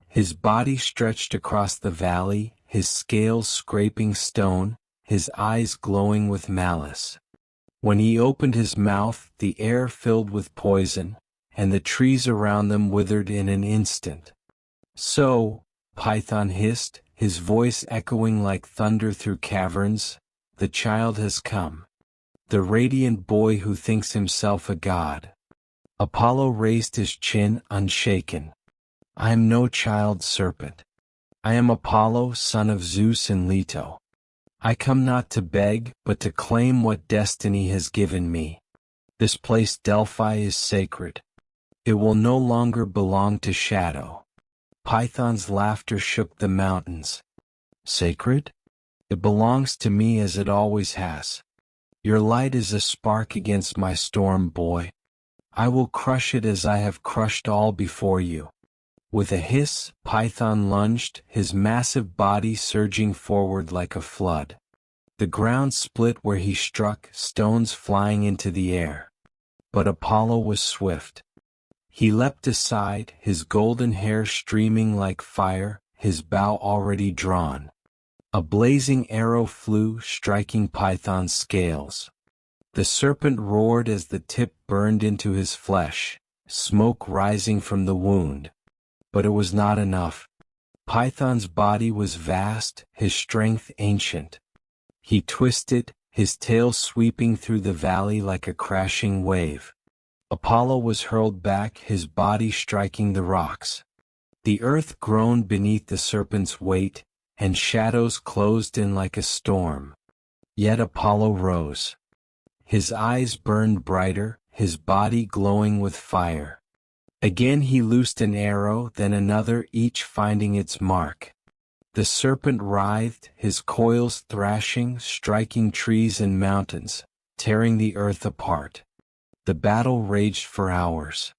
A: His body stretched across the valley, his scales scraping stone, his eyes glowing with malice. When he opened his mouth, the air filled with poison, and the trees around them withered in an instant. "So," Python hissed, his voice echoing like thunder through caverns, "the child has come. The radiant boy who thinks himself a god." Apollo raised his chin, unshaken. "I am no child serpent. I am Apollo, son of Zeus and Leto. I come not to beg, but to claim what destiny has given me. This place Delphi is sacred. It will no longer belong to shadow." Python's laughter shook the mountains. "Sacred? It belongs to me as it always has. Your light is a spark against my storm, boy. I will crush it as I have crushed all before you." With a hiss, Python lunged, his massive body surging forward like a flood. The ground split where he struck, stones flying into the air. But Apollo was swift. He leapt aside, his golden hair streaming like fire, his bow already drawn. A blazing arrow flew, striking Python's scales. The serpent roared as the tip burned into his flesh, smoke rising from the wound. But it was not enough. Python's body was vast, his strength ancient. He twisted, his tail sweeping through the valley like a crashing wave. Apollo was hurled back, his body striking the rocks. The earth groaned beneath the serpent's weight, and shadows closed in like a storm. Yet Apollo rose. His eyes burned brighter, his body glowing with fire. Again he loosed an arrow, then another, each finding its mark. The serpent writhed, his coils thrashing, striking trees and mountains, tearing the earth apart. The battle raged for hours.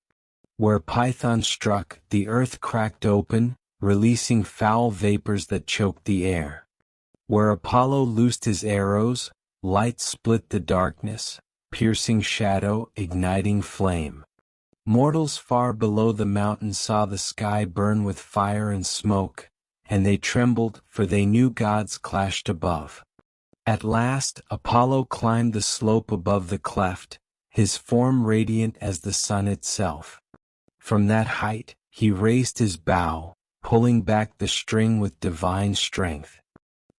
A: Where Python struck, the earth cracked open, releasing foul vapors that choked the air. Where Apollo loosed his arrows, light split the darkness, piercing shadow, igniting flame. Mortals far below the mountain saw the sky burn with fire and smoke, and they trembled, for they knew gods clashed above. At last, Apollo climbed the slope above the cleft, his form radiant as the sun itself. From that height, he raised his bow, pulling back the string with divine strength.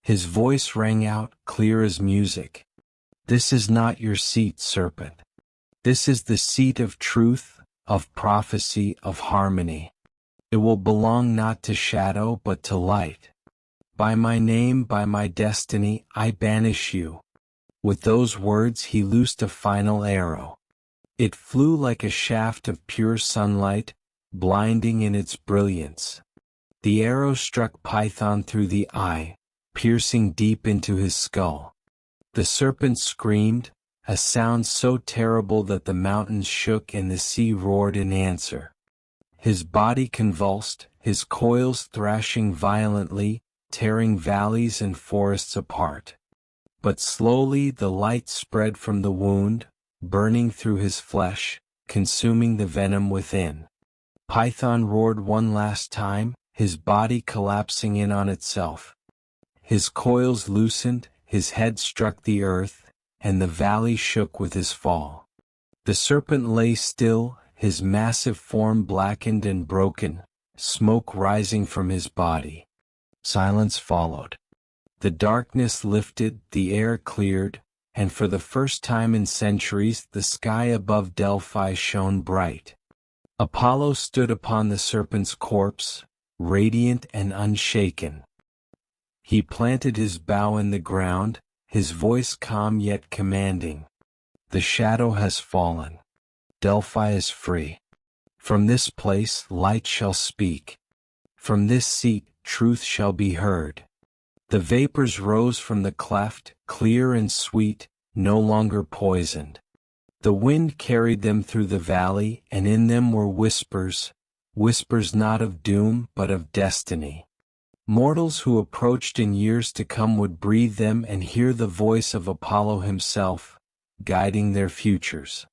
A: His voice rang out, clear as music. This is not your seat, serpent. This is the seat of truth, of prophecy, of harmony. It will belong not to shadow but to light. By my name, by my destiny, I banish you. With those words he loosed a final arrow. It flew like a shaft of pure sunlight, blinding in its brilliance. The arrow struck Python through the eye, piercing deep into his skull. The serpent screamed, a sound so terrible that the mountains shook and the sea roared in answer. His body convulsed, his coils thrashing violently, tearing valleys and forests apart. But slowly the light spread from the wound, burning through his flesh, consuming the venom within. Python roared one last time, his body collapsing in on itself. His coils loosened, his head struck the earth, and the valley shook with his fall. The serpent lay still, his massive form blackened and broken, smoke rising from his body. Silence followed. The darkness lifted, the air cleared, and for the first time in centuries the sky above Delphi shone bright. Apollo stood upon the serpent's corpse, radiant and unshaken. He planted his bow in the ground, his voice calm yet commanding. The shadow has fallen. Delphi is free. From this place light shall speak. From this seat truth shall be heard. The vapors rose from the cleft, clear and sweet, no longer poisoned. The wind carried them through the valley, and in them were whispers, whispers not of doom but of destiny. Mortals who approached in years to come would breathe them and hear the voice of Apollo himself, guiding their futures.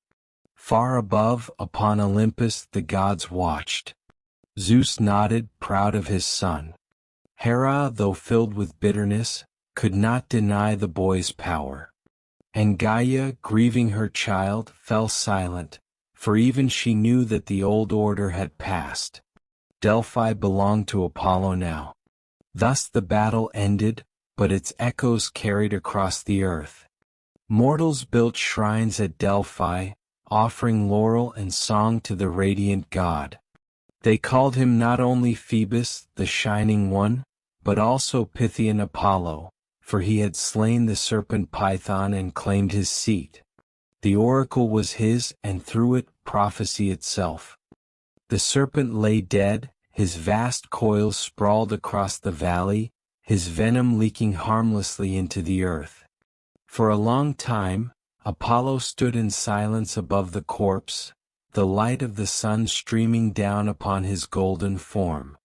A: Far above, upon Olympus, the gods watched. Zeus nodded, proud of his son. Hera, though filled with bitterness, could not deny the boy's power. And Gaia, grieving her child, fell silent, for even she knew that the old order had passed. Delphi belonged to Apollo now. Thus the battle ended, but its echoes carried across the earth. Mortals built shrines at Delphi, offering laurel and song to the radiant god. They called him not only Phoebus, the shining one, but also Pythian Apollo, for he had slain the serpent Python and claimed his seat. The oracle was his, and through it, prophecy itself. The serpent lay dead, his vast coils sprawled across the valley, his venom leaking harmlessly into the earth. For a long time, Apollo stood in silence above the corpse, the light of the sun streaming down upon his golden form.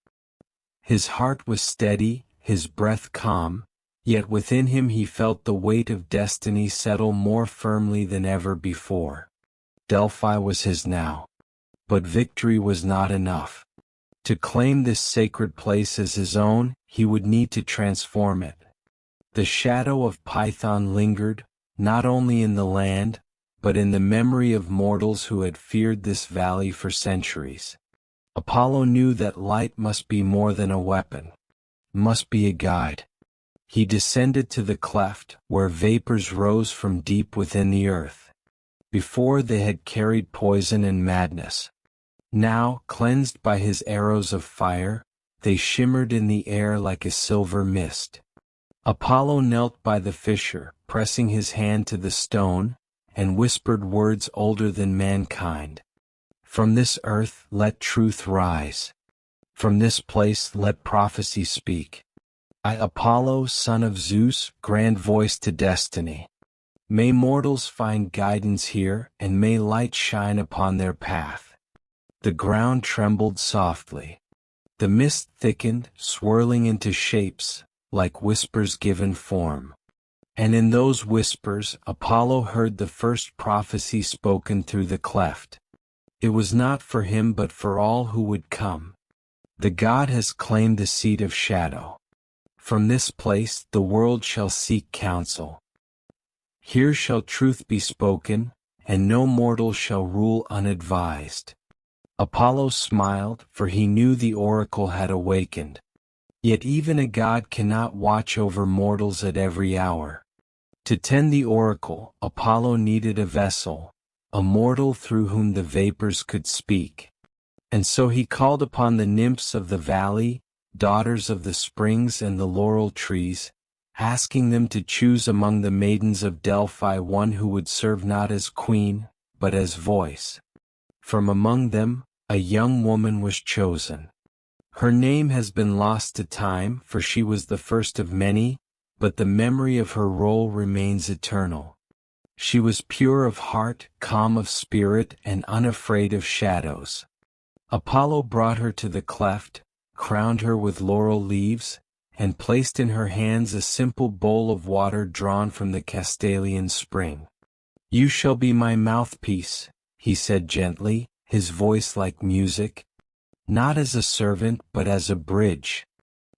A: His heart was steady, his breath calm, Yet within him he felt the weight of destiny settle more firmly than ever before. Delphi was his now. But victory was not enough. To claim this sacred place as his own, he would need to transform it. The shadow of Python lingered, not only in the land, but in the memory of mortals who had feared this valley for centuries. Apollo knew that light must be more than a weapon, must be a guide. He descended to the cleft, where vapors rose from deep within the earth. Before they had carried poison and madness. Now, cleansed by his arrows of fire, they shimmered in the air like a silver mist. Apollo knelt by the fissure, pressing his hand to the stone, and whispered words older than mankind. From this earth let truth rise. From this place let prophecy speak. I, Apollo, son of Zeus, grand voice to destiny. May mortals find guidance here, and may light shine upon their path. The ground trembled softly. The mist thickened, swirling into shapes, like whispers given form. And in those whispers, Apollo heard the first prophecy spoken through the cleft. It was not for him but for all who would come. The god has claimed the seat of shadow. From this place the world shall seek counsel. Here shall truth be spoken, and no mortal shall rule unadvised. Apollo smiled, for he knew the oracle had awakened. Yet even a god cannot watch over mortals at every hour. To tend the oracle, Apollo needed a vessel, a mortal through whom the vapors could speak. And so he called upon the nymphs of the valley, daughters of the springs and the laurel trees, asking them to choose among the maidens of Delphi one who would serve not as queen, but as voice. From among them, a young woman was chosen. Her name has been lost to time, for she was the first of many, but the memory of her role remains eternal. She was pure of heart, calm of spirit, and unafraid of shadows. Apollo brought her to the cleft, crowned her with laurel leaves, and placed in her hands a simple bowl of water drawn from the Castalian spring. You shall be my mouthpiece, he said gently, his voice like music. Not as a servant but as a bridge.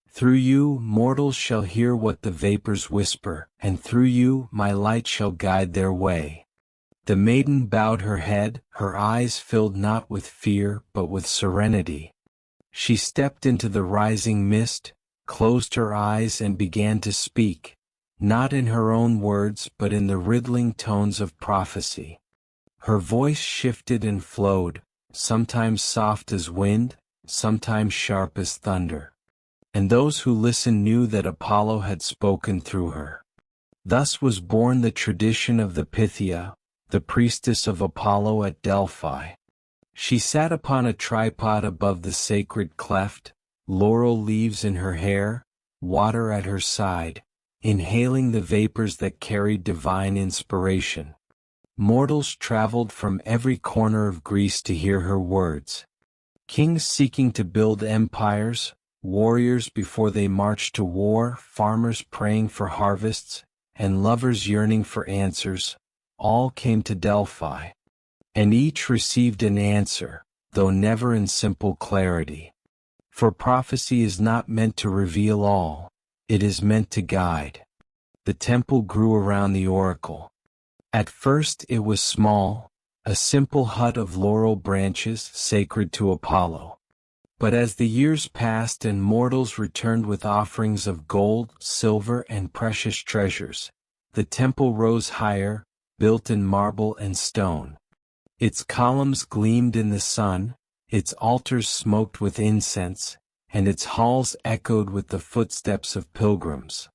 A: Through you, mortals shall hear what the vapors whisper, and through you, my light shall guide their way. The maiden bowed her head, her eyes filled not with fear but with serenity. She stepped into the rising mist, closed her eyes and began to speak, not in her own words but in the riddling tones of prophecy. Her voice shifted and flowed, sometimes soft as wind, sometimes sharp as thunder. And those who listened knew that Apollo had spoken through her. Thus was born the tradition of the Pythia, the priestess of Apollo at Delphi. She sat upon a tripod above the sacred cleft, laurel leaves in her hair, water at her side, inhaling the vapors that carried divine inspiration. Mortals traveled from every corner of Greece to hear her words. Kings seeking to build empires, warriors before they marched to war, farmers praying for harvests, and lovers yearning for answers, all came to Delphi. And each received an answer, though never in simple clarity. For prophecy is not meant to reveal all, it is meant to guide. The temple grew around the oracle. At first it was small, a simple hut of laurel branches sacred to Apollo. But as the years passed and mortals returned with offerings of gold, silver, and precious treasures, the temple rose higher, built in marble and stone. Its columns gleamed in the sun, its altars smoked with incense, and its halls echoed with the footsteps of pilgrims.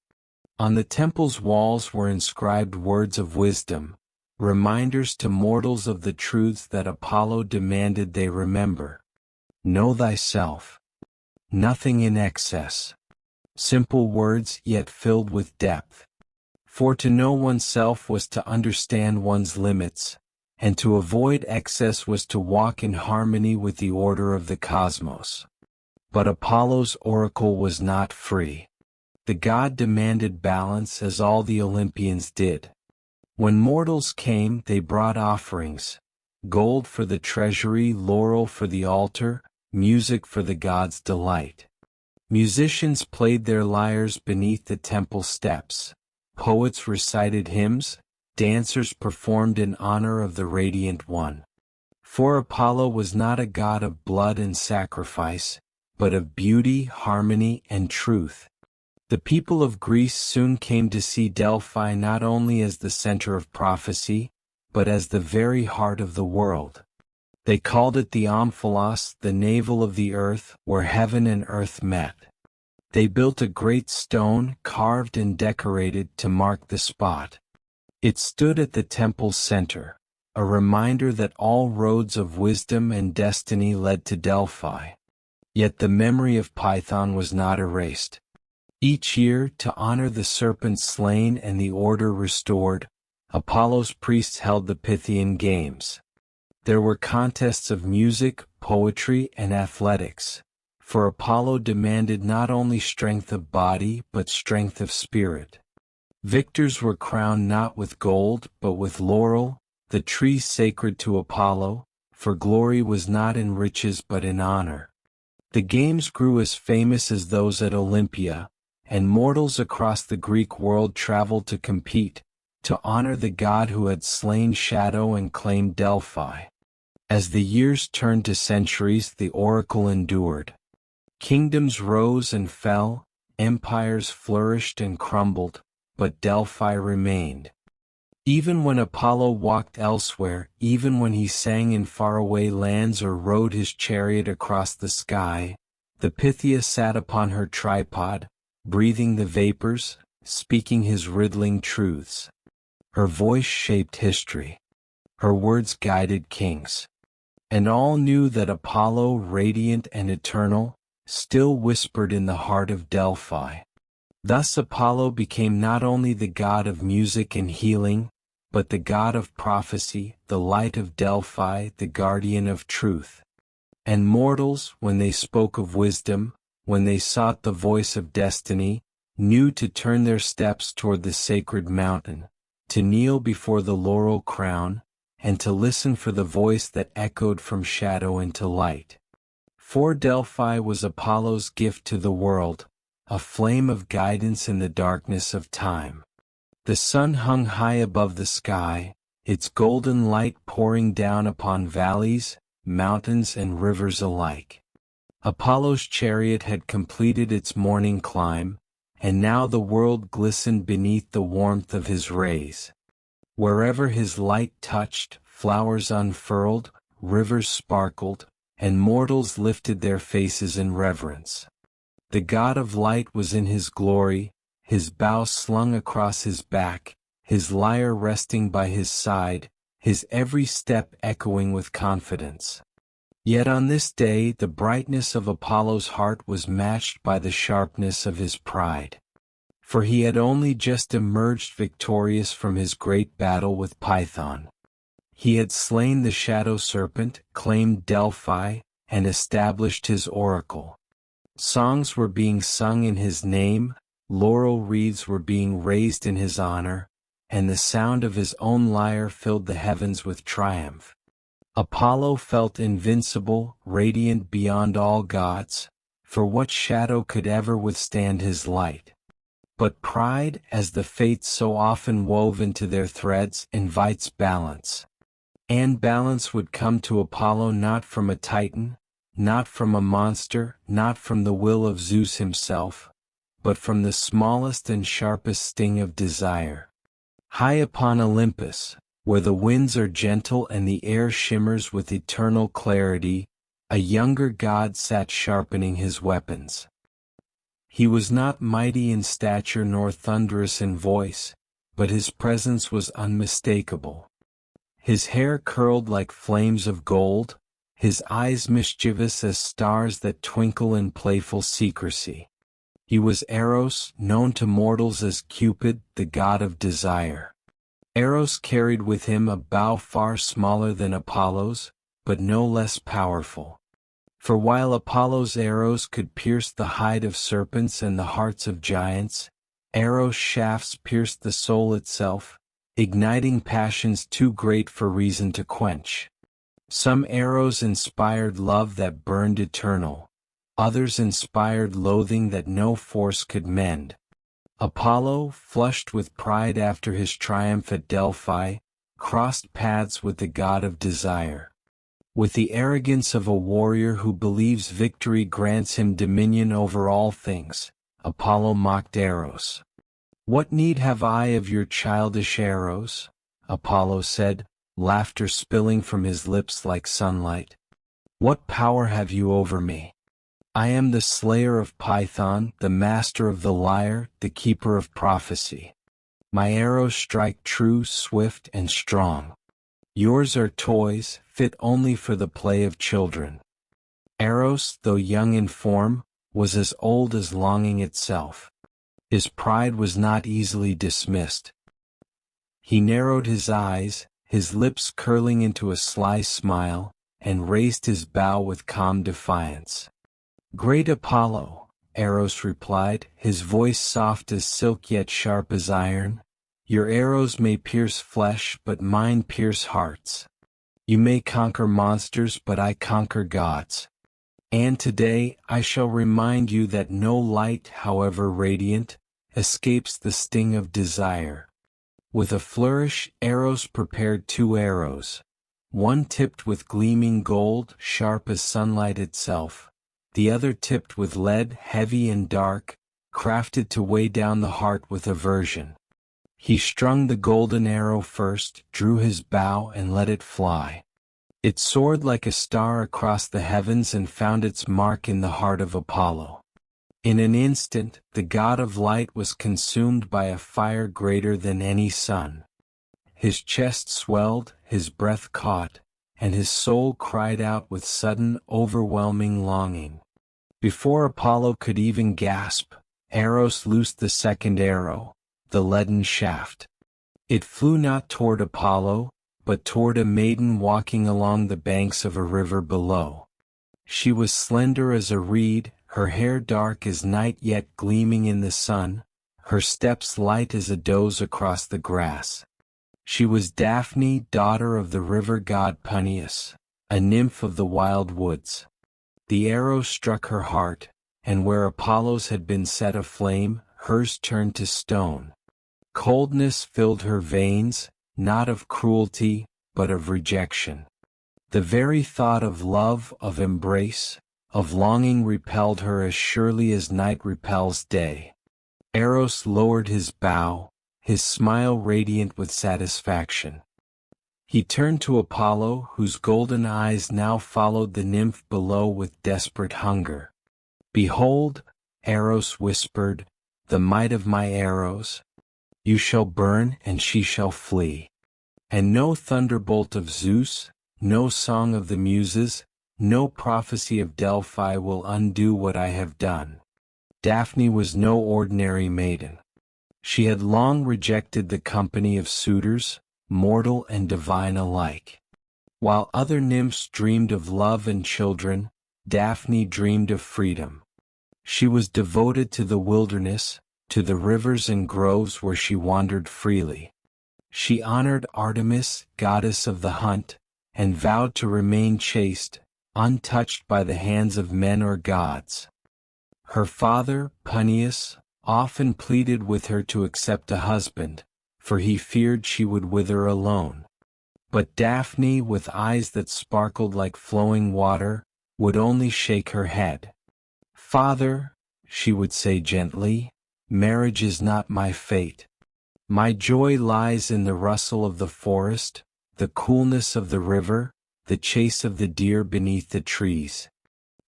A: On the temple's walls were inscribed words of wisdom, reminders to mortals of the truths that Apollo demanded they remember. Know thyself. Nothing in excess. Simple words yet filled with depth. For to know oneself was to understand one's limits, and to avoid excess was to walk in harmony with the order of the cosmos. But Apollo's oracle was not free. The god demanded balance as all the Olympians did. When mortals came, they brought offerings: gold for the treasury, laurel for the altar, music for the god's delight. Musicians played their lyres beneath the temple steps. Poets recited hymns, dancers performed in honor of the Radiant One. For Apollo was not a god of blood and sacrifice, but of beauty, harmony, and truth. The people of Greece soon came to see Delphi not only as the center of prophecy, but as the very heart of the world. They called it the Omphalos, the navel of the earth, where heaven and earth met. They built a great stone, carved and decorated, to mark the spot. It stood at the temple's center, a reminder that all roads of wisdom and destiny led to Delphi. Yet the memory of Python was not erased. Each year, to honor the serpent slain and the order restored, Apollo's priests held the Pythian Games. There were contests of music, poetry, and athletics, for Apollo demanded not only strength of body but strength of spirit. Victors were crowned not with gold but with laurel, the tree sacred to Apollo, for glory was not in riches but in honor. The games grew as famous as those at Olympia, and mortals across the Greek world traveled to compete, to honor the god who had slain Shadow and claimed Delphi. As the years turned to centuries, the oracle endured. Kingdoms rose and fell, empires flourished and crumbled, but Delphi remained. Even when Apollo walked elsewhere, even when he sang in faraway lands or rode his chariot across the sky, the Pythia sat upon her tripod, breathing the vapors, speaking his riddling truths. Her voice shaped history. Her words guided kings. And all knew that Apollo, radiant and eternal, still whispered in the heart of Delphi. Thus Apollo became not only the god of music and healing, but the god of prophecy, the light of Delphi, the guardian of truth. And mortals, when they spoke of wisdom, when they sought the voice of destiny, knew to turn their steps toward the sacred mountain, to kneel before the laurel crown, and to listen for the voice that echoed from shadow into light. For Delphi was Apollo's gift to the world, a flame of guidance in the darkness of time. The sun hung high above the sky, its golden light pouring down upon valleys, mountains, and rivers alike. Apollo's chariot had completed its morning climb, and now the world glistened beneath the warmth of his rays. Wherever his light touched, flowers unfurled, rivers sparkled, and mortals lifted their faces in reverence. The god of light was in his glory, his bow slung across his back, his lyre resting by his side, his every step echoing with confidence. Yet on this day the brightness of Apollo's heart was matched by the sharpness of his pride. For he had only just emerged victorious from his great battle with Python. He had slain the shadow serpent, claimed Delphi, and established his oracle. Songs were being sung in his name, laurel wreaths were being raised in his honor, and the sound of his own lyre filled the heavens with triumph. Apollo felt invincible, radiant beyond all gods, for what shadow could ever withstand his light? But pride, as the fates so often wove into their threads, invites balance. And balance would come to Apollo not from a titan, not from a monster, not from the will of Zeus himself, but from the smallest and sharpest sting of desire. High upon Olympus, where the winds are gentle and the air shimmers with eternal clarity, a younger god sat sharpening his weapons. He was not mighty in stature nor thunderous in voice, but his presence was unmistakable. His hair curled like flames of gold, his eyes mischievous as stars that twinkle in playful secrecy. He was Eros, known to mortals as Cupid, the god of desire. Eros carried with him a bow far smaller than Apollo's, but no less powerful. For while Apollo's arrows could pierce the hide of serpents and the hearts of giants, Eros' shafts pierced the soul itself, igniting passions too great for reason to quench. Some arrows inspired love that burned eternal, others inspired loathing that no force could mend. Apollo, flushed with pride after his triumph at Delphi, crossed paths with the god of desire. With the arrogance of a warrior who believes victory grants him dominion over all things, Apollo mocked Eros. "What need have I of your childish arrows?" Apollo said, laughter spilling from his lips like sunlight. "What power have you over me? I am the slayer of Python, the master of the lyre, the keeper of prophecy. My arrows strike true, swift, and strong. Yours are toys, fit only for the play of children." Eros, though young in form, was as old as longing itself. His pride was not easily dismissed. He narrowed his eyes, his lips curling into a sly smile, and raised his bow with calm defiance. "Great Apollo," Eros replied, his voice soft as silk yet sharp as iron, "your arrows may pierce flesh, but mine pierce hearts. You may conquer monsters, but I conquer gods. And today I shall remind you that no light, however radiant, escapes the sting of desire." With a flourish, Eros prepared 2 arrows, one tipped with gleaming gold, sharp as sunlight itself, the other tipped with lead, heavy and dark, crafted to weigh down the heart with aversion. He strung the golden arrow first, drew his bow and let it fly. It soared like a star across the heavens and found its mark in the heart of Apollo. In an instant, the god of light was consumed by a fire greater than any sun. His chest swelled, his breath caught, and his soul cried out with sudden, overwhelming longing. Before Apollo could even gasp, Eros loosed the second arrow, the leaden shaft. It flew not toward Apollo, but toward a maiden walking along the banks of a river below. She was slender as a reed, her hair dark as night yet gleaming in the sun, her steps light as a doe's across the grass. She was Daphne, daughter of the river god Peneus, a nymph of the wild woods. The arrow struck her heart, and where Apollo's had been set aflame, hers turned to stone. Coldness filled her veins, not of cruelty, but of rejection. The very thought of love, of embrace, of longing repelled her as surely as night repels day. Eros lowered his bow, his smile radiant with satisfaction. He turned to Apollo, whose golden eyes now followed the nymph below with desperate hunger. "Behold," Eros whispered, "the might of my arrows. You shall burn and she shall flee. And no thunderbolt of Zeus, no song of the Muses, no prophecy of Delphi will undo what I have done." Daphne was no ordinary maiden. She had long rejected the company of suitors, mortal and divine alike. While other nymphs dreamed of love and children, Daphne dreamed of freedom. She was devoted to the wilderness, to the rivers and groves where she wandered freely. She honored Artemis, goddess of the hunt, and vowed to remain chaste, untouched by the hands of men or gods. Her father, Peneus, often pleaded with her to accept a husband, for he feared she would wither alone. But Daphne, with eyes that sparkled like flowing water, would only shake her head. "Father," she would say gently, "marriage is not my fate. My joy lies in the rustle of the forest, the coolness of the river, the chase of the deer beneath the trees.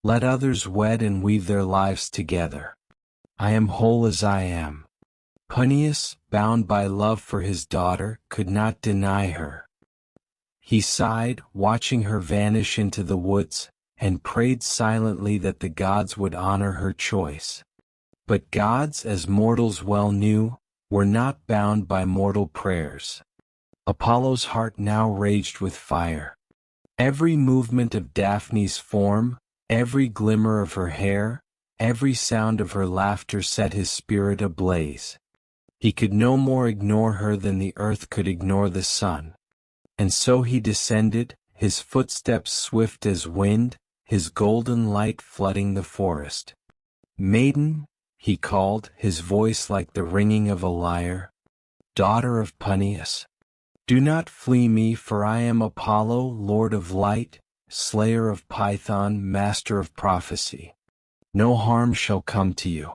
A: Let others wed and weave their lives together. I am whole as I am." Peneus, bound by love for his daughter, could not deny her. He sighed, watching her vanish into the woods, and prayed silently that the gods would honor her choice. But gods, as mortals well knew, were not bound by mortal prayers. Apollo's heart now raged with fire. Every movement of Daphne's form, Every glimmer of her hair, every sound of her laughter set his spirit ablaze. He could no more ignore her than the earth could ignore the sun. And so he descended, his footsteps swift as wind, his golden light flooding the forest. "Maiden," he called, his voice like the ringing of a lyre, "daughter of Peneus, do not flee me, for I am Apollo, lord of light, slayer of Python, master of prophecy. No harm shall come to you.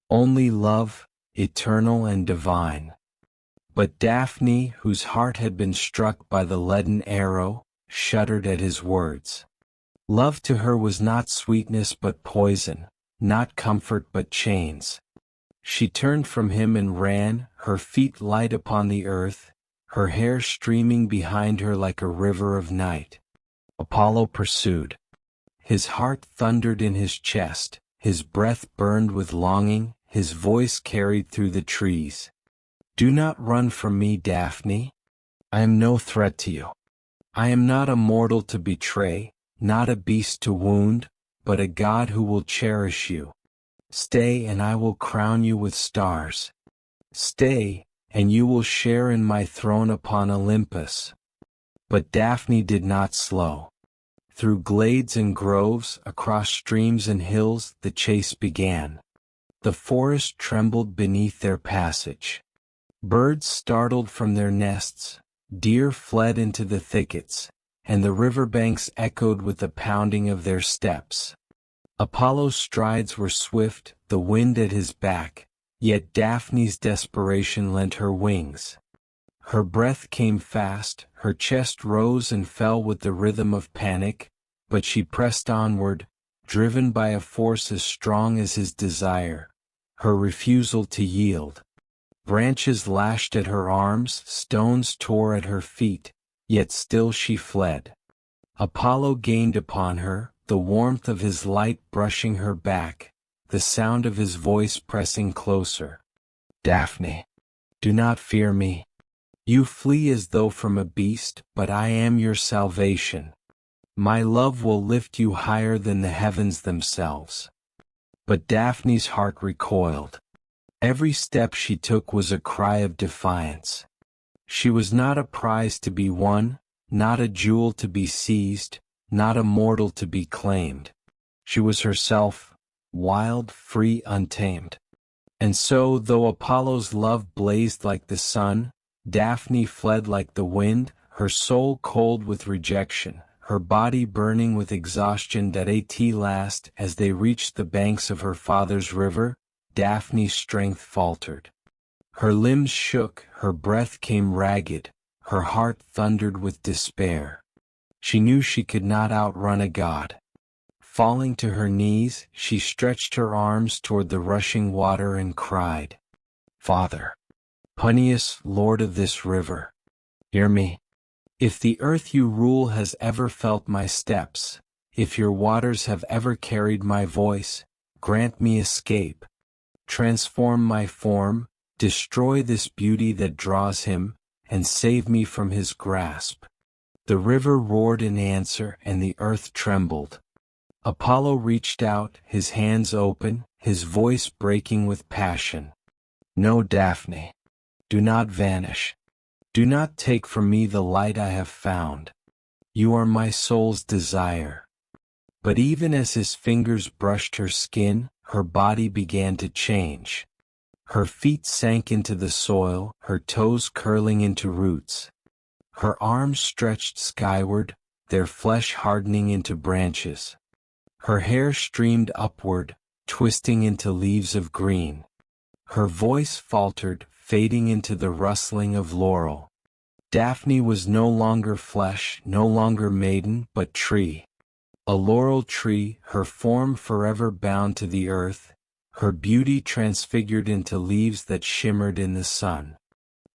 A: Only love, eternal and divine." But Daphne, whose heart had been struck by the leaden arrow, shuddered at his words. Love to her was not sweetness but poison, not comfort but chains. She turned from him and ran, her feet light upon the earth, her hair streaming behind her like a river of night. Apollo pursued. His heart thundered in his chest, his breath burned with longing, his voice carried through the trees. "Do not run from me, Daphne. I am no threat to you. I am not a mortal to betray, not a beast to wound, but a god who will cherish you. Stay and I will crown you with stars. Stay, and you will share in my throne upon Olympus." But Daphne did not slow. Through glades and groves, across streams and hills, the chase began. The forest trembled beneath their passage. Birds startled from their nests, deer fled into the thickets, and the riverbanks echoed with the pounding of their steps. Apollo's strides were swift, the wind at his back, yet Daphne's desperation lent her wings. Her breath came fast, her chest rose and fell with the rhythm of panic, but she pressed onward, driven by a force as strong as his desire, her refusal to yield. Branches lashed at her arms, stones tore at her feet, yet still she fled. Apollo gained upon her, the warmth of his light brushing her back, the sound of his voice pressing closer. "Daphne, do not fear me. You flee as though from a beast, but I am your salvation. My love will lift you higher than the heavens themselves." But Daphne's heart recoiled. Every step she took was a cry of defiance. She was not a prize to be won, not a jewel to be seized, not a mortal to be claimed. She was herself, wild, free, untamed. And so, though Apollo's love blazed like the sun, Daphne fled like the wind, her soul cold with rejection, her body burning with exhaustion. That at last, as they reached the banks of her father's river, Daphne's strength faltered. Her limbs shook, her breath came ragged, her heart thundered with despair. She knew she could not outrun a god. Falling to her knees, she stretched her arms toward the rushing water and cried, "Father, Peneus, lord of this river, hear me. If the earth you rule has ever felt my steps, if your waters have ever carried my voice, grant me escape. Transform my form, destroy this beauty that draws him, and save me from his grasp." The river roared in answer, and the earth trembled. Apollo reached out, his hands open, his voice breaking with passion. "No, Daphne. Do not vanish. Do not take from me the light I have found. You are my soul's desire." But even as his fingers brushed her skin, her body began to change. Her feet sank into the soil, her toes curling into roots. Her arms stretched skyward, their flesh hardening into branches. Her hair streamed upward, twisting into leaves of green. Her voice faltered, fading into the rustling of laurel. Daphne was no longer flesh, no longer maiden, but tree. A laurel tree, her form forever bound to the earth, her beauty transfigured into leaves that shimmered in the sun.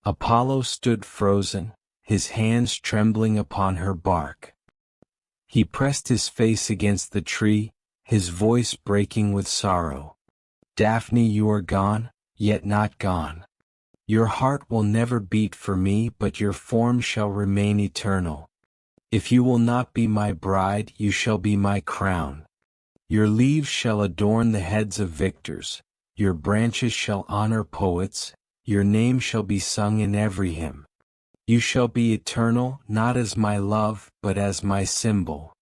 A: Apollo stood frozen, his hands trembling upon her bark. He pressed his face against the tree, his voice breaking with sorrow. "Daphne, you are gone, yet not gone. Your heart will never beat for me, but your form shall remain eternal. If you will not be my bride, you shall be my crown. Your leaves shall adorn the heads of victors, your branches shall honor poets, your name shall be sung in every hymn. You shall be eternal, not as my love, but as my symbol.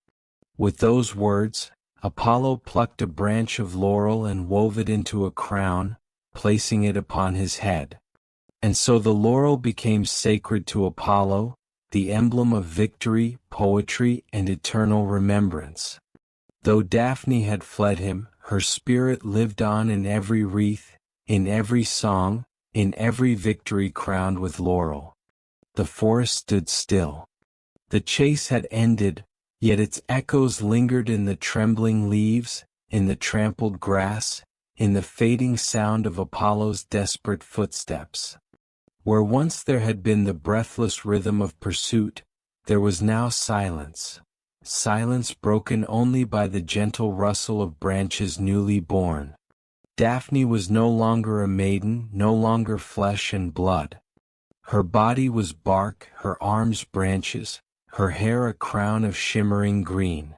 A: With those words, Apollo plucked a branch of laurel and wove it into a crown, placing it upon his head. And so the laurel became sacred to Apollo, the emblem of victory, poetry, and eternal remembrance. Though Daphne had fled him, her spirit lived on in every wreath, in every song, in every victory crowned with laurel. The forest stood still. The chase had ended, yet its echoes lingered in the trembling leaves, in the trampled grass, in the fading sound of Apollo's desperate footsteps. Where once there had been the breathless rhythm of pursuit, there was now silence. Silence broken only by the gentle rustle of branches newly born. Daphne was no longer a maiden, no longer flesh and blood. Her body was bark, her arms branches, her hair a crown of shimmering green.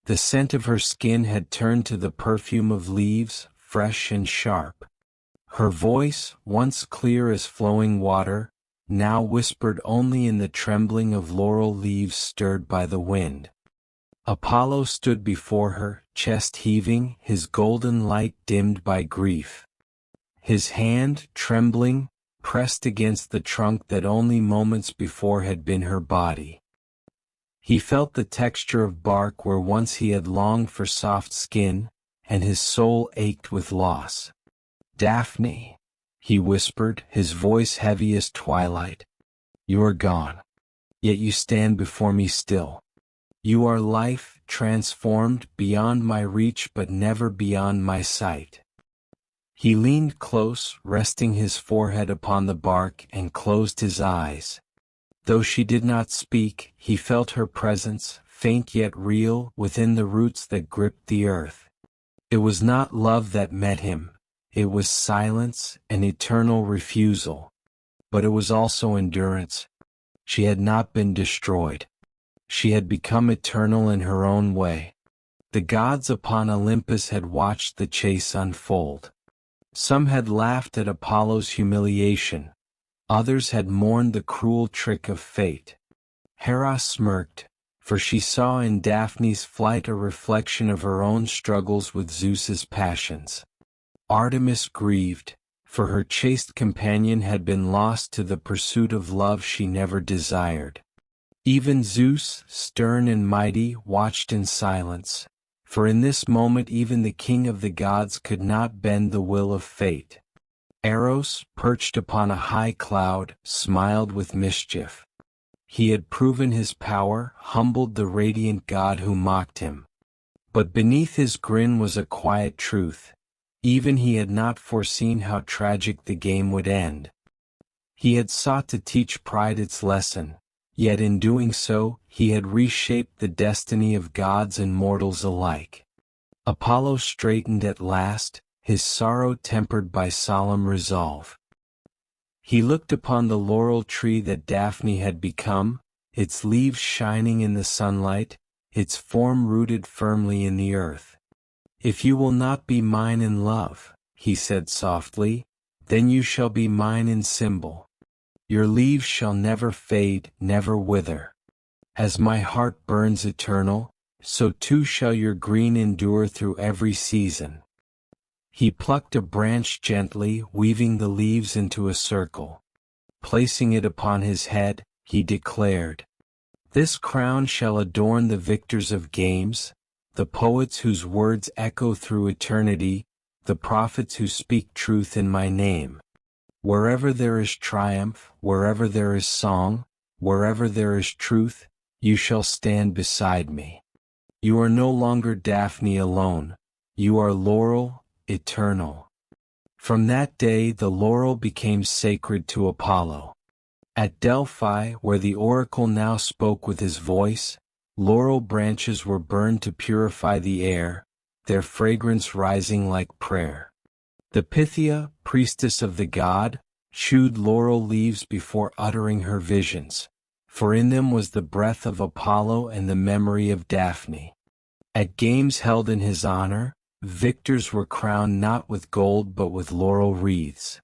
A: The scent of her skin had turned to the perfume of leaves, fresh and sharp. Her voice, once clear as flowing water, now whispered only in the trembling of laurel leaves stirred by the wind. Apollo stood before her, chest heaving, his golden light dimmed by grief. His hand, trembling, pressed against the trunk that only moments before had been her body. He felt the texture of bark where once he had longed for soft skin, and his soul ached with loss. "Daphne," he whispered, his voice heavy as twilight, "you are gone. Yet you stand before me still. You are life, transformed, beyond my reach but never beyond my sight." He leaned close, resting his forehead upon the bark, and closed his eyes. Though she did not speak, he felt her presence, faint yet real, within the roots that gripped the earth. It was not love that met him. It was silence, an eternal refusal. But it was also endurance. She had not been destroyed. She had become eternal in her own way. The gods upon Olympus had watched the chase unfold. Some had laughed at Apollo's humiliation. Others had mourned the cruel trick of fate. Hera smirked, for she saw in Daphne's flight a reflection of her own struggles with Zeus's passions. Artemis grieved, for her chaste companion had been lost to the pursuit of love she never desired. Even Zeus, stern and mighty, watched in silence, for in this moment even the king of the gods could not bend the will of fate. Eros, perched upon a high cloud, smiled with mischief. He had proven his power, humbled the radiant god who mocked him. But beneath his grin was a quiet truth. Even he had not foreseen how tragic the game would end. He had sought to teach pride its lesson, yet in doing so, he had reshaped the destiny of gods and mortals alike. Apollo straightened at last, his sorrow tempered by solemn resolve. He looked upon the laurel tree that Daphne had become, its leaves shining in the sunlight, its form rooted firmly in the earth. "If you will not be mine in love," he said softly, "then you shall be mine in symbol. Your leaves shall never fade, never wither. As my heart burns eternal, so too shall your green endure through every season." He plucked a branch gently, weaving the leaves into a circle. Placing it upon his head, he declared, "This crown shall adorn the victors of games, the poets whose words echo through eternity, the prophets who speak truth in my name. Wherever there is triumph, wherever there is song, wherever there is truth, you shall stand beside me. You are no longer Daphne alone, you are laurel, eternal." From that day the laurel became sacred to Apollo. At Delphi, where the oracle now spoke with his voice, laurel branches were burned to purify the air, their fragrance rising like prayer. The Pythia, priestess of the god, chewed laurel leaves before uttering her visions, for in them was the breath of Apollo and the memory of Daphne. At games held in his honor, victors were crowned not with gold but with laurel wreaths.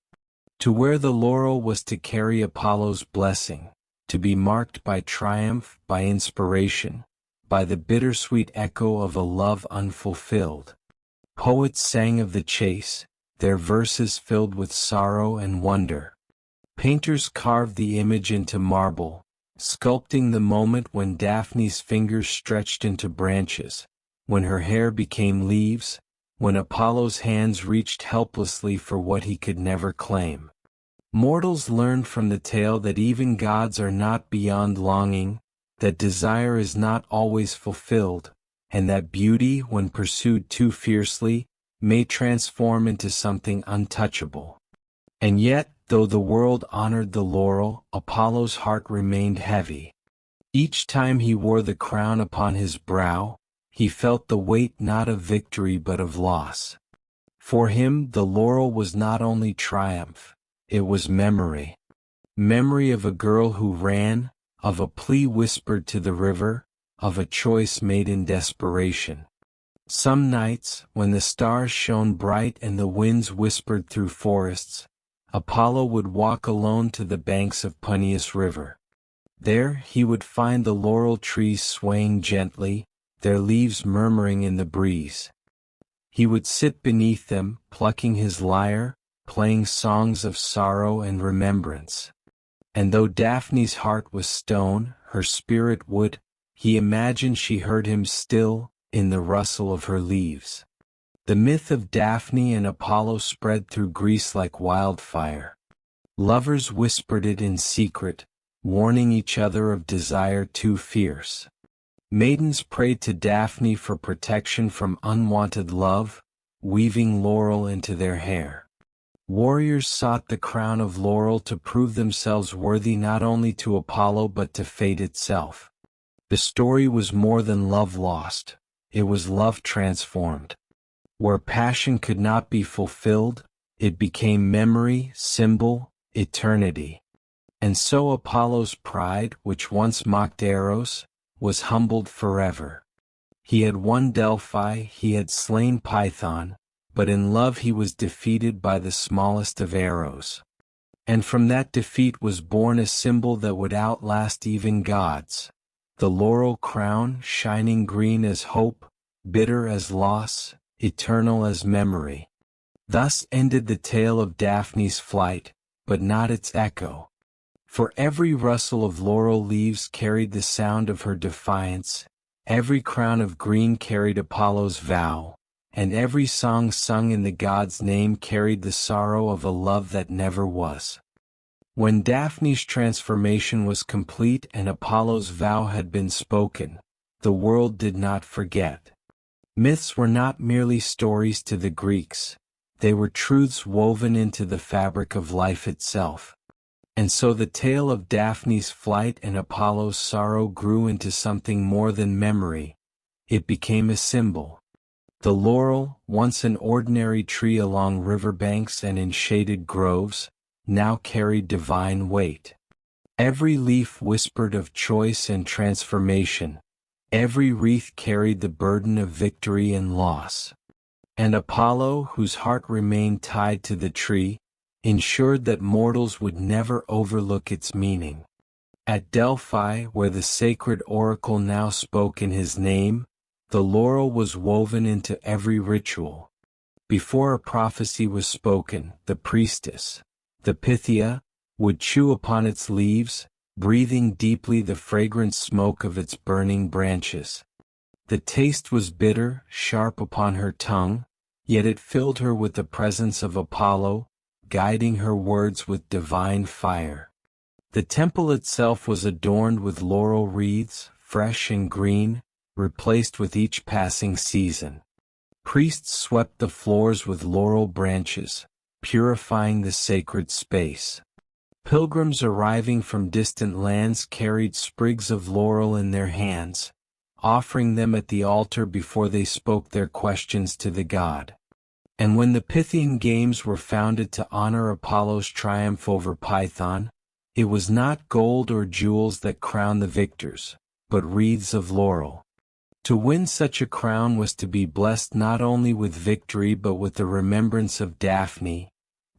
A: To wear the laurel was to carry Apollo's blessing, to be marked by triumph, by inspiration, by the bittersweet echo of a love unfulfilled. Poets sang of the chase, their verses filled with sorrow and wonder. Painters carved the image into marble, sculpting the moment when Daphne's fingers stretched into branches, when her hair became leaves, when Apollo's hands reached helplessly for what he could never claim. Mortals learned from the tale that even gods are not beyond longing, that desire is not always fulfilled, and that beauty, when pursued too fiercely, may transform into something untouchable. And yet, though the world honored the laurel, Apollo's heart remained heavy. Each time he wore the crown upon his brow, he felt the weight not of victory but of loss. For him, the laurel was not only triumph, it was memory. Memory of a girl who ran, of a plea whispered to the river, of a choice made in desperation. Some nights, when the stars shone bright and the winds whispered through forests, Apollo would walk alone to the banks of Peneus River. There he would find the laurel trees swaying gently, their leaves murmuring in the breeze. He would sit beneath them, plucking his lyre, playing songs of sorrow and remembrance. And though Daphne's heart was stone, her spirit wood, he imagined she heard him still, in the rustle of her leaves. The myth of Daphne and Apollo spread through Greece like wildfire. Lovers whispered it in secret, warning each other of desire too fierce. Maidens prayed to Daphne for protection from unwanted love, weaving laurel into their hair. Warriors sought the crown of laurel to prove themselves worthy not only to Apollo but to fate itself. The story was more than love lost, it was love transformed. Where passion could not be fulfilled, it became memory, symbol, eternity. And so Apollo's pride, which once mocked Eros, was humbled forever. He had won Delphi, he had slain Python, but in love he was defeated by the smallest of arrows. And from that defeat was born a symbol that would outlast even gods. The laurel crown, shining green as hope, bitter as loss, eternal as memory. Thus ended the tale of Daphne's flight, but not its echo. For every rustle of laurel leaves carried the sound of her defiance, every crown of green carried Apollo's vow, and every song sung in the god's name carried the sorrow of a love that never was. When Daphne's transformation was complete and Apollo's vow had been spoken, the world did not forget. Myths were not merely stories to the Greeks, they were truths woven into the fabric of life itself. And so the tale of Daphne's flight and Apollo's sorrow grew into something more than memory. It became a symbol. The laurel, once an ordinary tree along riverbanks and in shaded groves, now carried divine weight. Every leaf whispered of choice and transformation. Every wreath carried the burden of victory and loss. And Apollo, whose heart remained tied to the tree, ensured that mortals would never overlook its meaning. At Delphi, where the sacred oracle now spoke in his name, the laurel was woven into every ritual. Before a prophecy was spoken, the priestess, the Pythia, would chew upon its leaves, breathing deeply the fragrant smoke of its burning branches. The taste was bitter, sharp upon her tongue, yet it filled her with the presence of Apollo, guiding her words with divine fire. The temple itself was adorned with laurel wreaths, fresh and green, replaced with each passing season. Priests swept the floors with laurel branches, purifying the sacred space. Pilgrims arriving from distant lands carried sprigs of laurel in their hands, offering them at the altar before they spoke their questions to the god. And when the Pythian Games were founded to honor Apollo's triumph over Python, it was not gold or jewels that crowned the victors, but wreaths of laurel. To win such a crown was to be blessed not only with victory but with the remembrance of Daphne,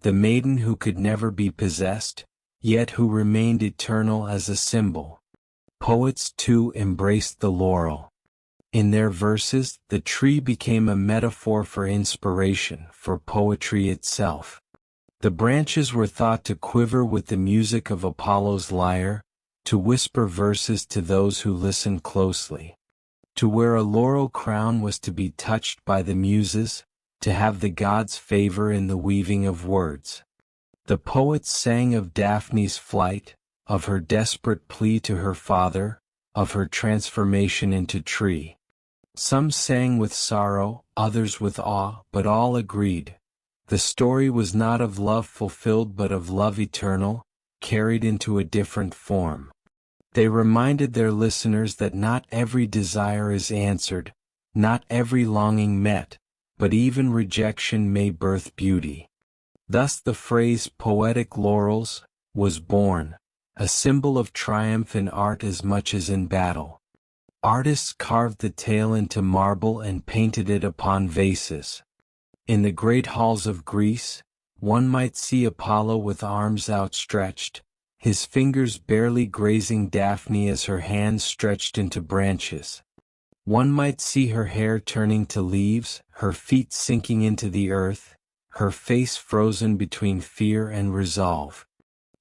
A: the maiden who could never be possessed, yet who remained eternal as a symbol. Poets too embraced the laurel. In their verses, the tree became a metaphor for inspiration, for poetry itself. The branches were thought to quiver with the music of Apollo's lyre, to whisper verses to those who listened closely. To wear a laurel crown was to be touched by the muses, to have the gods' favor in the weaving of words. The poets sang of Daphne's flight, of her desperate plea to her father, of her transformation into tree. Some sang with sorrow, others with awe, but all agreed. The story was not of love fulfilled but of love eternal, carried into a different form. They reminded their listeners that not every desire is answered, not every longing met, but even rejection may birth beauty. Thus the phrase "poetic laurels" was born, a symbol of triumph in art as much as in battle. Artists carved the tale into marble and painted it upon vases. In the great halls of Greece, one might see Apollo with arms outstretched, his fingers barely grazing Daphne as her hands stretched into branches. One might see her hair turning to leaves, her feet sinking into the earth, her face frozen between fear and resolve.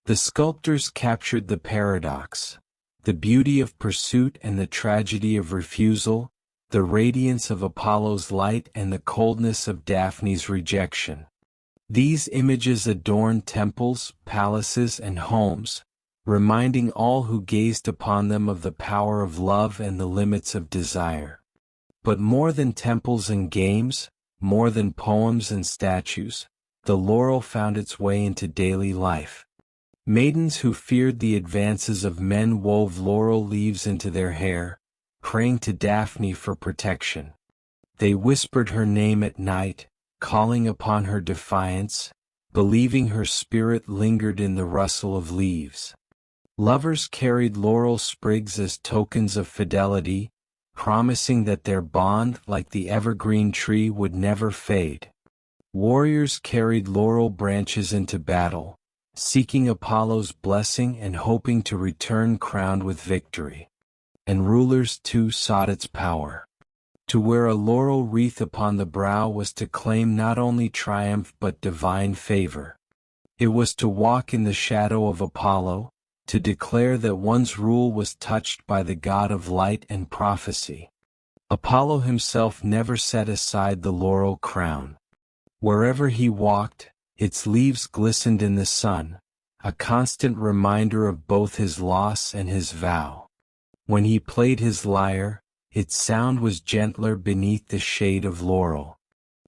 A: The sculptors captured the paradox, the beauty of pursuit and the tragedy of refusal, the radiance of Apollo's light and the coldness of Daphne's rejection. These images adorned temples, palaces, and homes, reminding all who gazed upon them of the power of love and the limits of desire. But more than temples and games, more than poems and statues, the laurel found its way into daily life. Maidens who feared the advances of men wove laurel leaves into their hair, praying to Daphne for protection. They whispered her name at night, calling upon her defiance, believing her spirit lingered in the rustle of leaves. Lovers carried laurel sprigs as tokens of fidelity, promising that their bond, like the evergreen tree, would never fade. Warriors carried laurel branches into battle, seeking Apollo's blessing and hoping to return crowned with victory. And rulers too sought its power. To wear a laurel wreath upon the brow was to claim not only triumph but divine favor. It was to walk in the shadow of Apollo, to declare that one's rule was touched by the god of light and prophecy. Apollo himself never set aside the laurel crown. Wherever he walked, its leaves glistened in the sun, a constant reminder of both his loss and his vow. When he played his lyre, its sound was gentler beneath the shade of laurel.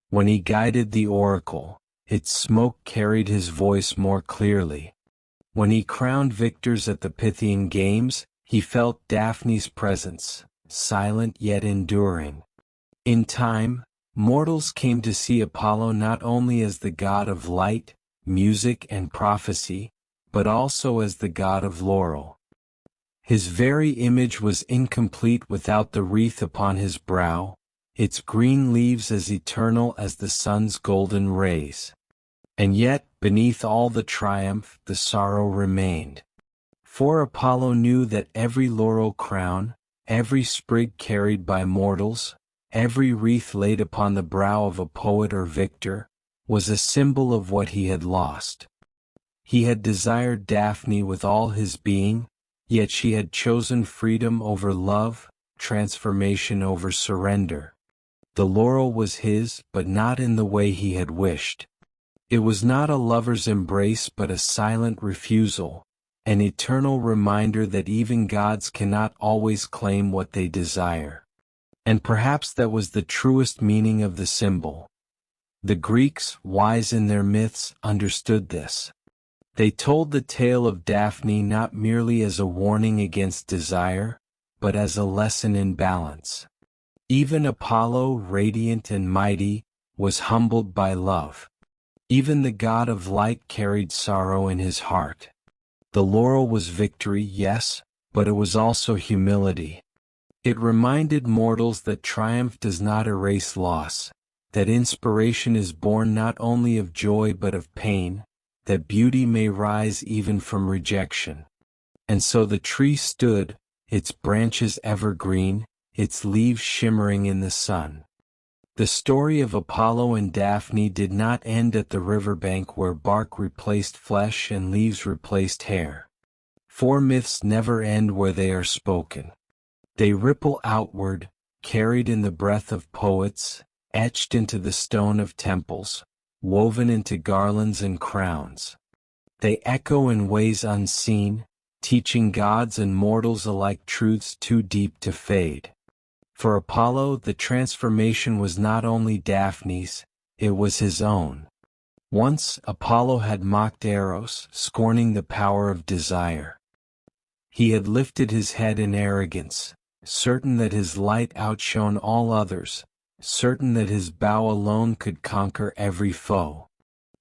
A: When he guided the oracle, its smoke carried his voice more clearly. When he crowned victors at the Pythian Games, he felt Daphne's presence, silent yet enduring. In time, mortals came to see Apollo not only as the god of light, music, and prophecy, but also as the god of laurel. His very image was incomplete without the wreath upon his brow, its green leaves as eternal as the sun's golden rays. And yet, beneath all the triumph, the sorrow remained. For Apollo knew that every laurel crown, every sprig carried by mortals, every wreath laid upon the brow of a poet or victor, was a symbol of what he had lost. He had desired Daphne with all his being, yet she had chosen freedom over love, transformation over surrender. The laurel was his, but not in the way he had wished. It was not a lover's embrace but a silent refusal, an eternal reminder that even gods cannot always claim what they desire. And perhaps that was the truest meaning of the symbol. The Greeks, wise in their myths, understood this. They told the tale of Daphne not merely as a warning against desire, but as a lesson in balance. Even Apollo, radiant and mighty, was humbled by love. Even the god of light carried sorrow in his heart. The laurel was victory, yes, but it was also humility. It reminded mortals that triumph does not erase loss, that inspiration is born not only of joy but of pain, that beauty may rise even from rejection. And so the tree stood, its branches evergreen, its leaves shimmering in the sun. The story of Apollo and Daphne did not end at the riverbank where bark replaced flesh and leaves replaced hair. For myths never end where they are spoken. They ripple outward, carried in the breath of poets, etched into the stone of temples, woven into garlands and crowns. They echo in ways unseen, teaching gods and mortals alike truths too deep to fade. For Apollo, the transformation was not only Daphne's, it was his own. Once, Apollo had mocked Eros, scorning the power of desire. He had lifted his head in arrogance, certain that his light outshone all others, certain that his bow alone could conquer every foe.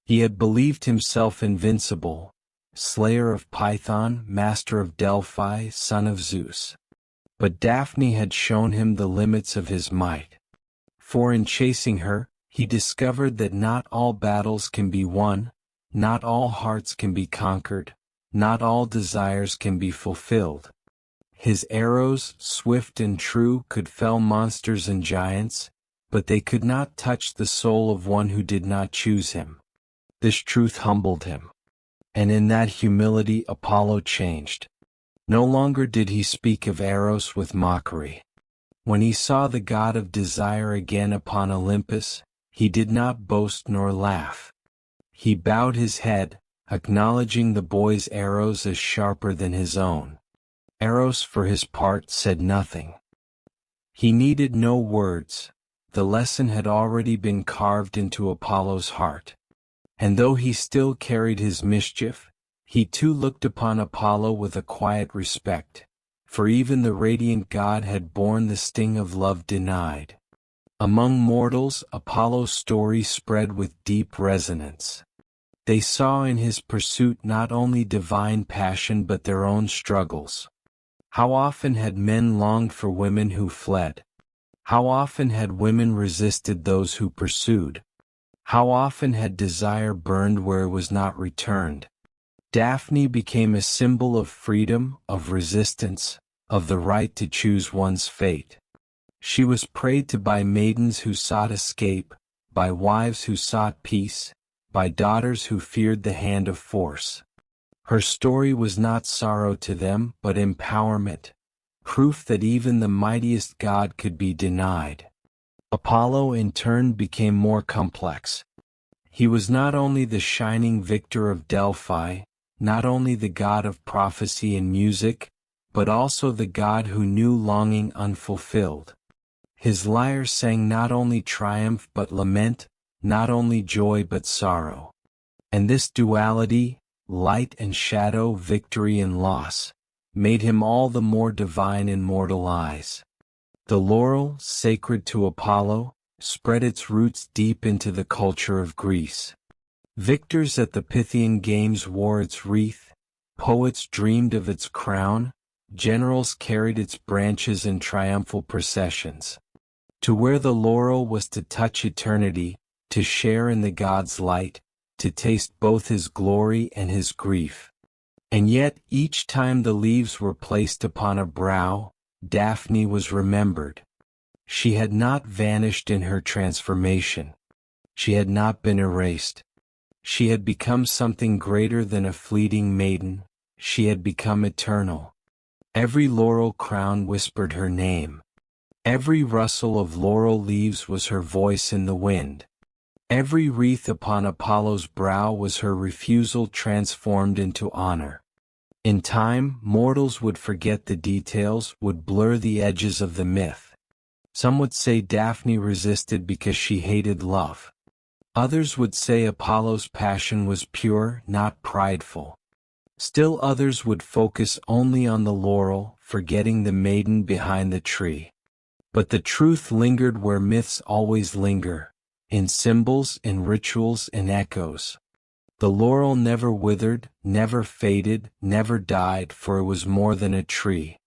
A: He had believed himself invincible, slayer of Python, master of Delphi, son of Zeus. But Daphne had shown him the limits of his might. For in chasing her, he discovered that not all battles can be won, not all hearts can be conquered, not all desires can be fulfilled. His arrows, swift and true, could fell monsters and giants, but they could not touch the soul of one who did not choose him. This truth humbled him. And in that humility Apollo changed. No longer did he speak of Eros with mockery. When he saw the god of desire again upon Olympus, he did not boast nor laugh. He bowed his head, acknowledging the boy's arrows as sharper than his own. Eros, for his part, said nothing. He needed no words. The lesson had already been carved into Apollo's heart. And though he still carried his mischief, he too looked upon Apollo with a quiet respect, for even the radiant god had borne the sting of love denied. Among mortals, Apollo's story spread with deep resonance. They saw in his pursuit not only divine passion but their own struggles. How often had men longed for women who fled? How often had women resisted those who pursued? How often had desire burned where it was not returned? Daphne became a symbol of freedom, of resistance, of the right to choose one's fate. She was prayed to by maidens who sought escape, by wives who sought peace, by daughters who feared the hand of force. Her story was not sorrow to them, but empowerment, proof that even the mightiest god could be denied. Apollo in turn became more complex. He was not only the shining victor of Delphi, not only the god of prophecy and music, but also the god who knew longing unfulfilled. His lyre sang not only triumph but lament, not only joy but sorrow. And this duality, light and shadow, victory and loss, made him all the more divine in mortal eyes. The laurel, sacred to Apollo, spread its roots deep into the culture of Greece. Victors at the Pythian Games wore its wreath, poets dreamed of its crown, generals carried its branches in triumphal processions. To wear the laurel was to touch eternity, to share in the god's light, to taste both his glory and his grief. And yet, each time the leaves were placed upon a brow, Daphne was remembered. She had not vanished in her transformation. She had not been erased. She had become something greater than a fleeting maiden. She had become eternal. Every laurel crown whispered her name. Every rustle of laurel leaves was her voice in the wind. Every wreath upon Apollo's brow was her refusal transformed into honor. In time, mortals would forget the details, would blur the edges of the myth. Some would say Daphne resisted because she hated love. Others would say Apollo's passion was pure, not prideful. Still others would focus only on the laurel, forgetting the maiden behind the tree. But the truth lingered where myths always linger, in symbols, in rituals, in echoes. The laurel never withered, never faded, never died, for it was more than a tree.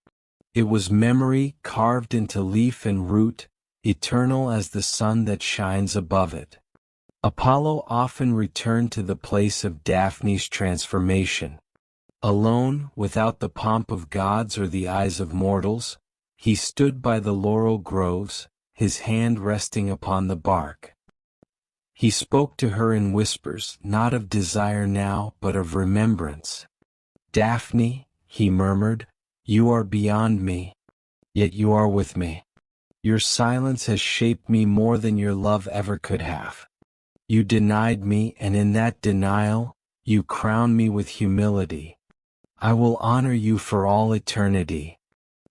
A: It was memory carved into leaf and root, eternal as the sun that shines above it. Apollo often returned to the place of Daphne's transformation. Alone, without the pomp of gods or the eyes of mortals, he stood by the laurel groves, his hand resting upon the bark. He spoke to her in whispers, not of desire now, but of remembrance. "Daphne," he murmured, "you are beyond me, yet you are with me. Your silence has shaped me more than your love ever could have. You denied me, and in that denial, you crowned me with humility. I will honor you for all eternity."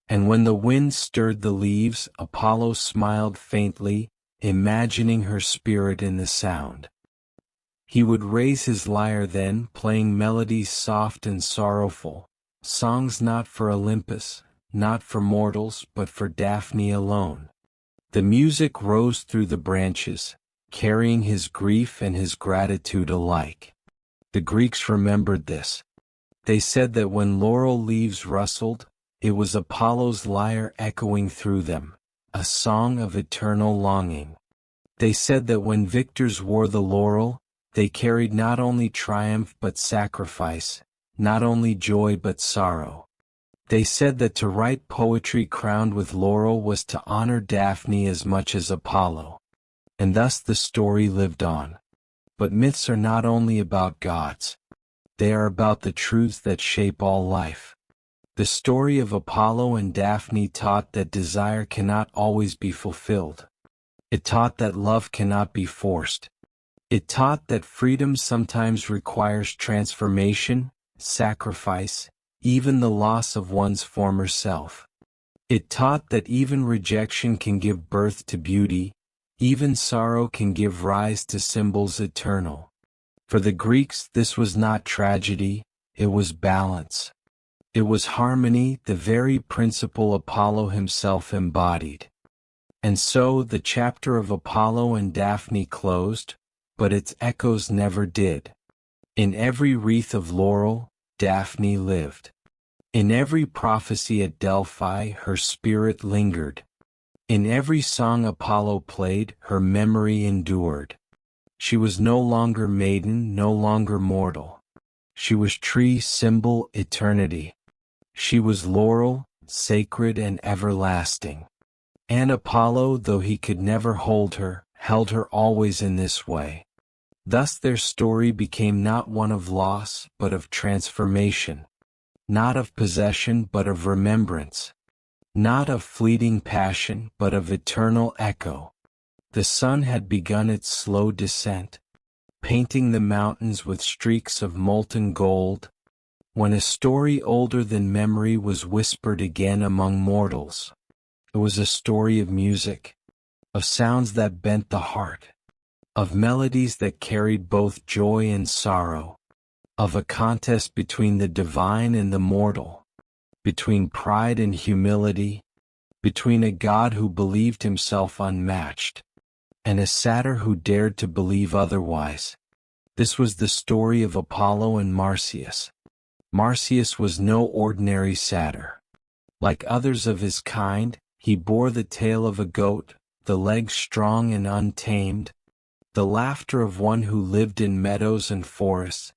A: And when the wind stirred the leaves, Apollo smiled faintly, imagining her spirit in the sound. He would raise his lyre then, playing melodies soft and sorrowful, songs not for Olympus, not for mortals, but for Daphne alone. The music rose through the branches, carrying his grief and his gratitude alike. The Greeks remembered this. They said that when laurel leaves rustled, it was Apollo's lyre echoing through them, a song of eternal longing. They said that when victors wore the laurel, they carried not only triumph but sacrifice, not only joy but sorrow. They said that to write poetry crowned with laurel was to honor Daphne as much as Apollo. And thus the story lived on. But myths are not only about gods. They are about the truths that shape all life. The story of Apollo and Daphne taught that desire cannot always be fulfilled. It taught that love cannot be forced. It taught that freedom sometimes requires transformation, sacrifice, even the loss of one's former self. It taught that even rejection can give birth to beauty, even sorrow can give rise to symbols eternal. For the Greeks, this was not tragedy, it was balance. It was harmony, the very principle Apollo himself embodied. And so the chapter of Apollo and Daphne closed, but its echoes never did. In every wreath of laurel, Daphne lived. In every prophecy at Delphi, her spirit lingered. In every song Apollo played, her memory endured. She was no longer maiden, no longer mortal. She was tree, symbol, eternity. She was laurel, sacred and everlasting. And Apollo, though he could never hold her, held her always in this way. Thus their story became not one of loss, but of transformation. Not of possession, but of remembrance. Not of fleeting passion, but of eternal echo. The sun had begun its slow descent, painting the mountains with streaks of molten gold, when a story older than memory was whispered again among mortals. It was a story of music, of sounds that bent the heart, of melodies that carried both joy and sorrow, of a contest between the divine and the mortal, between pride and humility, between a god who believed himself unmatched, and a satyr who dared to believe otherwise. This was the story of Apollo and Marsyas. Marsyas was no ordinary satyr. Like others of his kind, he bore the tail of a goat, the legs strong and untamed, the laughter of one who lived in meadows and forests,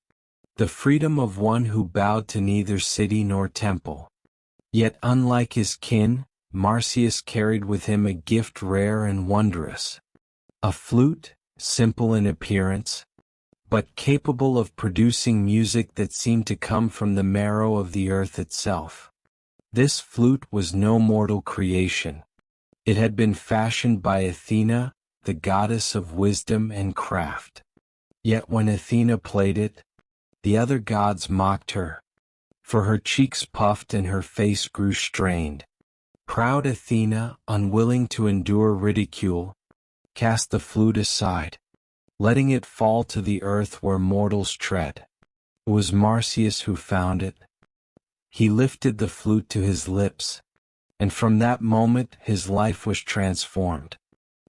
A: the freedom of one who bowed to neither city nor temple. Yet unlike his kin, Marsyas carried with him a gift rare and wondrous. A flute, simple in appearance, but capable of producing music that seemed to come from the marrow of the earth itself. This flute was no mortal creation. It had been fashioned by Athena, the goddess of wisdom and craft. Yet when Athena played it, the other gods mocked her, for her cheeks puffed and her face grew strained. Proud Athena, unwilling to endure ridicule, cast the flute aside, letting it fall to the earth where mortals tread. It was Marsyas who found it. He lifted the flute to his lips, and from that moment his life was transformed.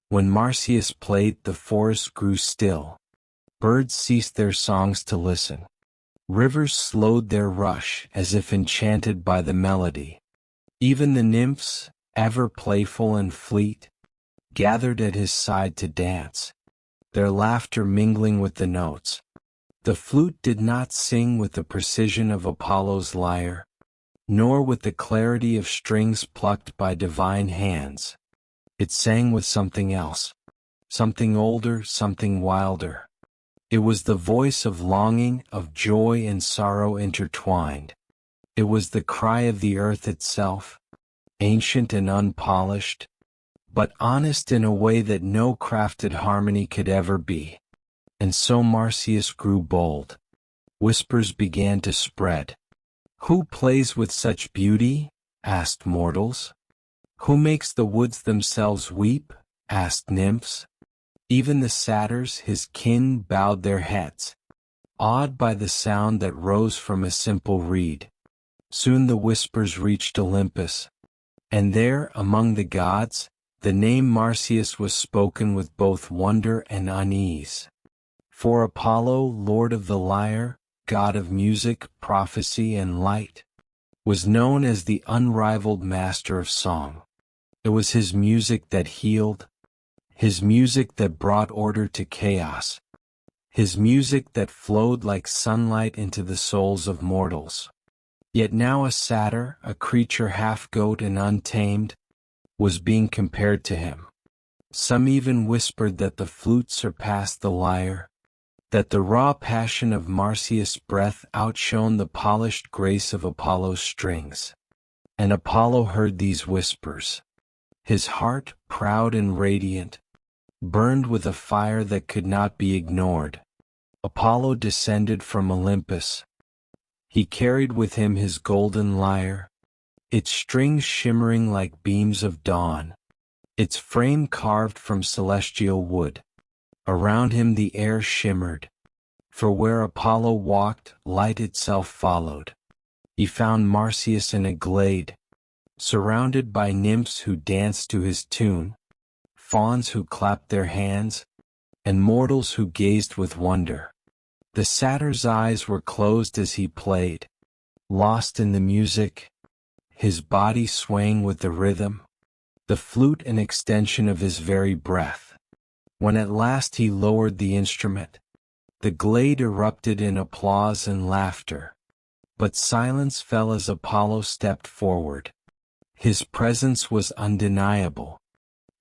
A: When Marsyas played, the forest grew still. Birds ceased their songs to listen. Rivers slowed their rush as if enchanted by the melody. Even the nymphs, ever playful and fleet, gathered at his side to dance, their laughter mingling with the notes. The flute did not sing with the precision of Apollo's lyre, nor with the clarity of strings plucked by divine hands. It sang with something else, something older, something wilder. It was the voice of longing, of joy and sorrow intertwined. It was the cry of the earth itself, ancient and unpolished, but honest in a way that no crafted harmony could ever be. And so Marsyas grew bold. Whispers began to spread. "Who plays with such beauty?" asked mortals. "Who makes the woods themselves weep?" asked nymphs. Even the satyrs, his kin, bowed their heads, awed by the sound that rose from a simple reed. Soon the whispers reached Olympus, and there, among the gods, the name Marsyas was spoken with both wonder and unease. For Apollo, lord of the lyre, god of music, prophecy, and light, was known as the unrivaled master of song. It was his music that healed, his music that brought order to chaos, his music that flowed like sunlight into the souls of mortals. Yet now a satyr, a creature half goat and untamed, was being compared to him. Some even whispered that the flute surpassed the lyre, that the raw passion of Marsyas' breath outshone the polished grace of Apollo's strings. And Apollo heard these whispers. His heart, proud and radiant, burned with a fire that could not be ignored. Apollo descended from Olympus. He carried with him his golden lyre, its strings shimmering like beams of dawn, its frame carved from celestial wood. Around him the air shimmered, for where Apollo walked, light itself followed. He found Marsyas in a glade, surrounded by nymphs who danced to his tune, fauns who clapped their hands, and mortals who gazed with wonder. The satyr's eyes were closed as he played, lost in the music, his body swaying with the rhythm, the flute an extension of his very breath. When at last he lowered the instrument, the glade erupted in applause and laughter. But silence fell as Apollo stepped forward. His presence was undeniable.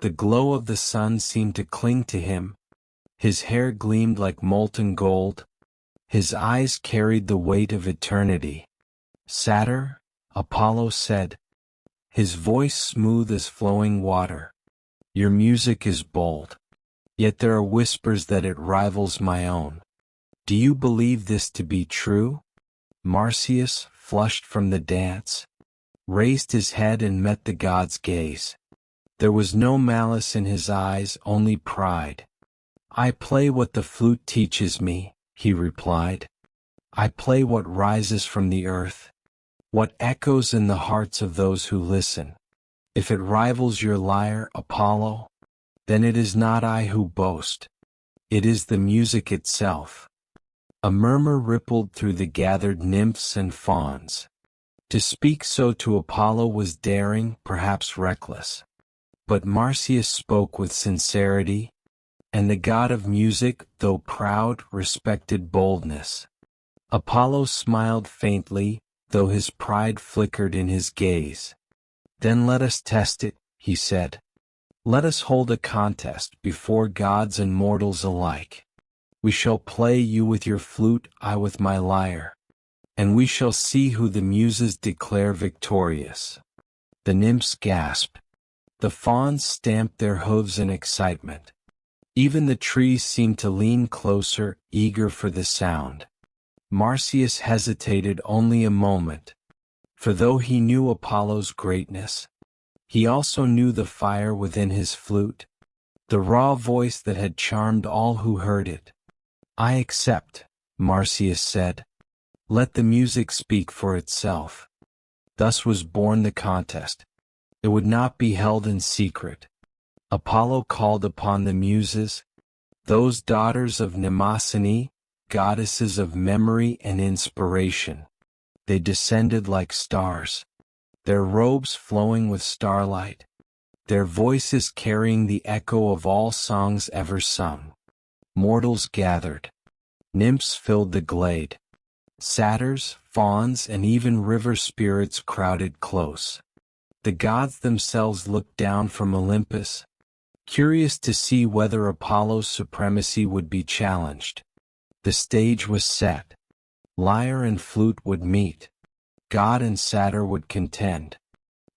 A: The glow of the sun seemed to cling to him. His hair gleamed like molten gold. His eyes carried the weight of eternity. "Satyr," Apollo said, his voice smooth as flowing water, "your music is bold. Yet there are whispers that it rivals my own. Do you believe this to be true?" Marsyas, flushed from the dance, raised his head and met the god's gaze. There was no malice in his eyes, only pride. "I play what the flute teaches me," he replied. "I play what rises from the earth, what echoes in the hearts of those who listen. If it rivals your lyre, Apollo, then it is not I who boast. It is the music itself." A murmur rippled through the gathered nymphs and fauns. To speak so to Apollo was daring, perhaps reckless. But Marsyas spoke with sincerity, and the god of music, though proud, respected boldness. Apollo smiled faintly, though his pride flickered in his gaze. "Then let us test it," he said. "Let us hold a contest before gods and mortals alike. We shall play, you with your flute, I with my lyre, and we shall see who the muses declare victorious." The nymphs gasped. The fauns stamped their hooves in excitement. Even the trees seemed to lean closer, eager for the sound. Marsyas hesitated only a moment, for though he knew Apollo's greatness, he also knew the fire within his flute, the raw voice that had charmed all who heard it. "I accept," Marsyas said. "Let the music speak for itself." Thus was born the contest. It would not be held in secret. Apollo called upon the muses, those daughters of Mnemosyne, goddesses of memory and inspiration. They descended like stars. their robes flowing with starlight, their voices carrying the echo of all songs ever sung. Mortals gathered. Nymphs filled the glade. Satyrs, fauns, and even river spirits crowded close. The gods themselves looked down from Olympus, curious to see whether Apollo's supremacy would be challenged. The stage was set. Lyre and flute would meet. God and satyr would contend.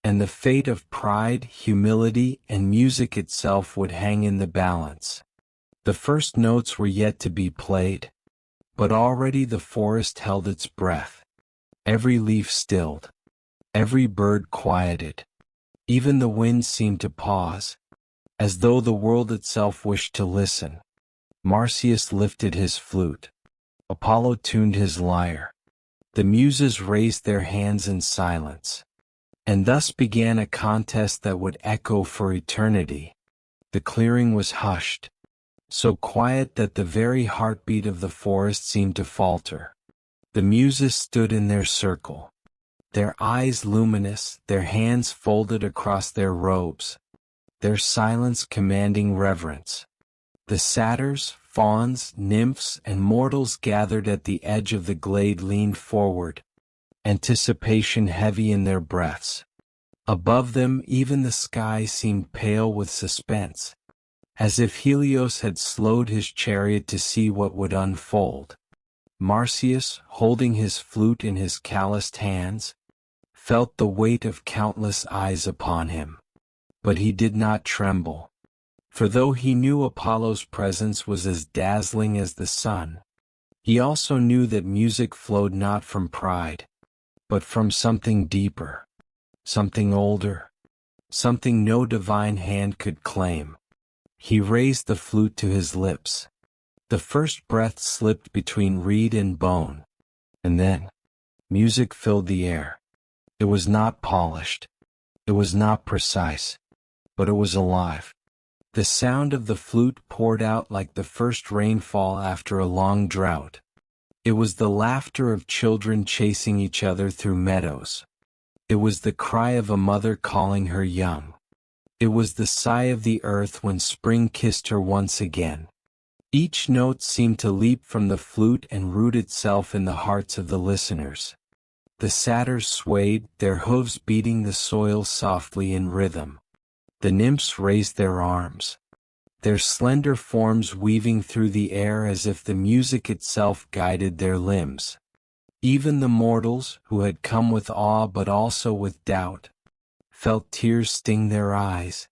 A: And the fate of pride, humility, and music itself would hang in the balance. The first notes were yet to be played, but already the forest held its breath. Every leaf stilled. Every bird quieted. Even the wind seemed to pause, as though the world itself wished to listen. Marsyas lifted his flute. Apollo tuned his lyre. The muses raised their hands in silence. And thus began a contest that would echo for eternity. The clearing was hushed, so quiet that the very heartbeat of the forest seemed to falter. The muses stood in their circle, their eyes luminous, their hands folded across their robes, their silence commanding reverence. The satyrs, fauns, nymphs, and mortals gathered at the edge of the glade leaned forward, anticipation heavy in their breaths. Above them even the sky seemed pale with suspense, as if Helios had slowed his chariot to see what would unfold. Marsyas, holding his flute in his calloused hands, felt the weight of countless eyes upon him. But he did not tremble. For though he knew Apollo's presence was as dazzling as the sun, he also knew that music flowed not from pride, but from something deeper, something older, something no divine hand could claim. He raised the flute to his lips. The first breath slipped between reed and bone, and then music filled the air. It was not polished, it was not precise, but it was alive. The sound of the flute poured out like the first rainfall after a long drought. It was the laughter of children chasing each other through meadows. It was the cry of a mother calling her young. It was the sigh of the earth when spring kissed her once again. Each note seemed to leap from the flute and root itself in the hearts of the listeners. The satyrs swayed, their hooves beating the soil softly in rhythm. The nymphs raised their arms, their slender forms weaving through the air as if the music itself guided their limbs. Even the mortals, who had come with awe but also with doubt, felt tears sting their eyes,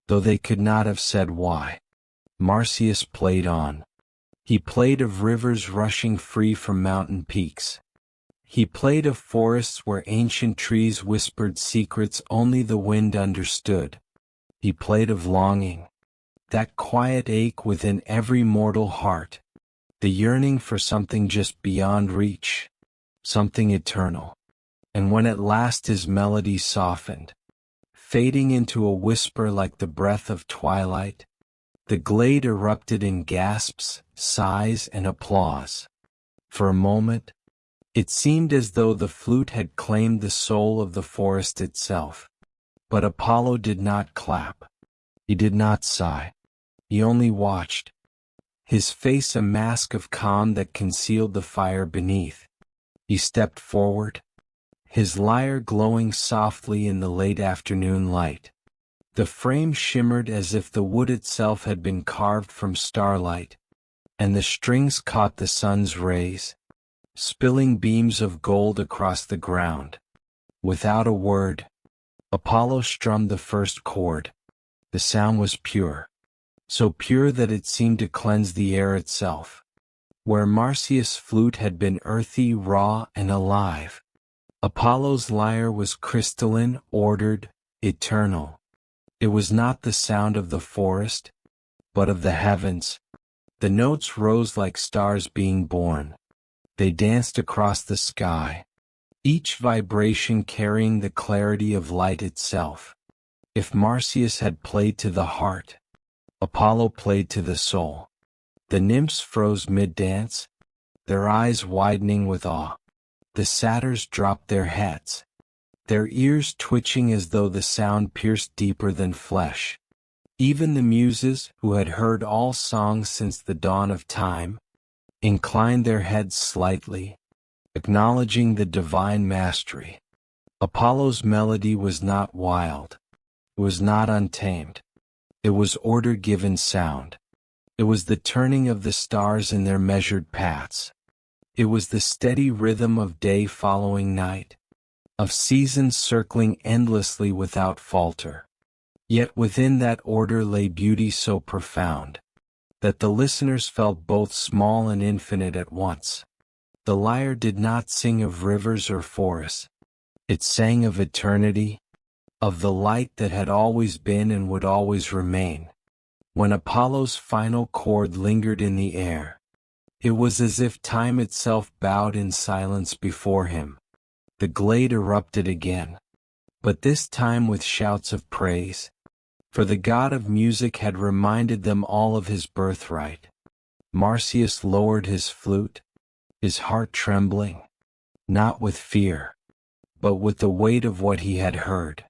A: though they could not have said why. Marsyas played on. He played of rivers rushing free from mountain peaks. He played of forests where ancient trees whispered secrets only the wind understood. He played of longing, that quiet ache within every mortal heart, the yearning for something just beyond reach, something eternal. And when at last his melody softened, fading into a whisper like the breath of twilight, the glade erupted in gasps, sighs, and applause. For a moment, it seemed as though the flute had claimed the soul of the forest itself. But Apollo did not clap. He did not sigh. He only watched, his face a mask of calm that concealed the fire beneath. He stepped forward, his lyre glowing softly in the late afternoon light. The frame shimmered as if the wood itself had been carved from starlight, and the strings caught the sun's rays, spilling beams of gold across the ground. Without a word, Apollo strummed the first chord. The sound was pure, so pure that it seemed to cleanse the air itself. Where Marsyas' flute had been earthy, raw, and alive, Apollo's lyre was crystalline, ordered, eternal. It was not the sound of the forest, but of the heavens. The notes rose like stars being born. They danced across the sky, each vibration carrying the clarity of light itself. If Marsyas had played to the heart, Apollo played to the soul. The nymphs froze mid-dance, their eyes widening with awe. The satyrs dropped their heads, their ears twitching as though the sound pierced deeper than flesh. Even the Muses, who had heard all songs since the dawn of time, inclined their heads slightly, acknowledging the divine mastery. Apollo's melody was not wild. It was not untamed. It was order-given sound. It was the turning of the stars in their measured paths. It was the steady rhythm of day following night, of seasons circling endlessly without falter. Yet within that order lay beauty so profound that the listeners felt both small and infinite at once. The lyre did not sing of rivers or forests. It sang of eternity, of the light that had always been and would always remain. When Apollo's final chord lingered in the air, it was as if time itself bowed in silence before him. The glade erupted again, but this time with shouts of praise, for the god of music had reminded them all of his birthright. Marsyas lowered his flute, his heart trembling, not with fear, but with the weight of what he had heard.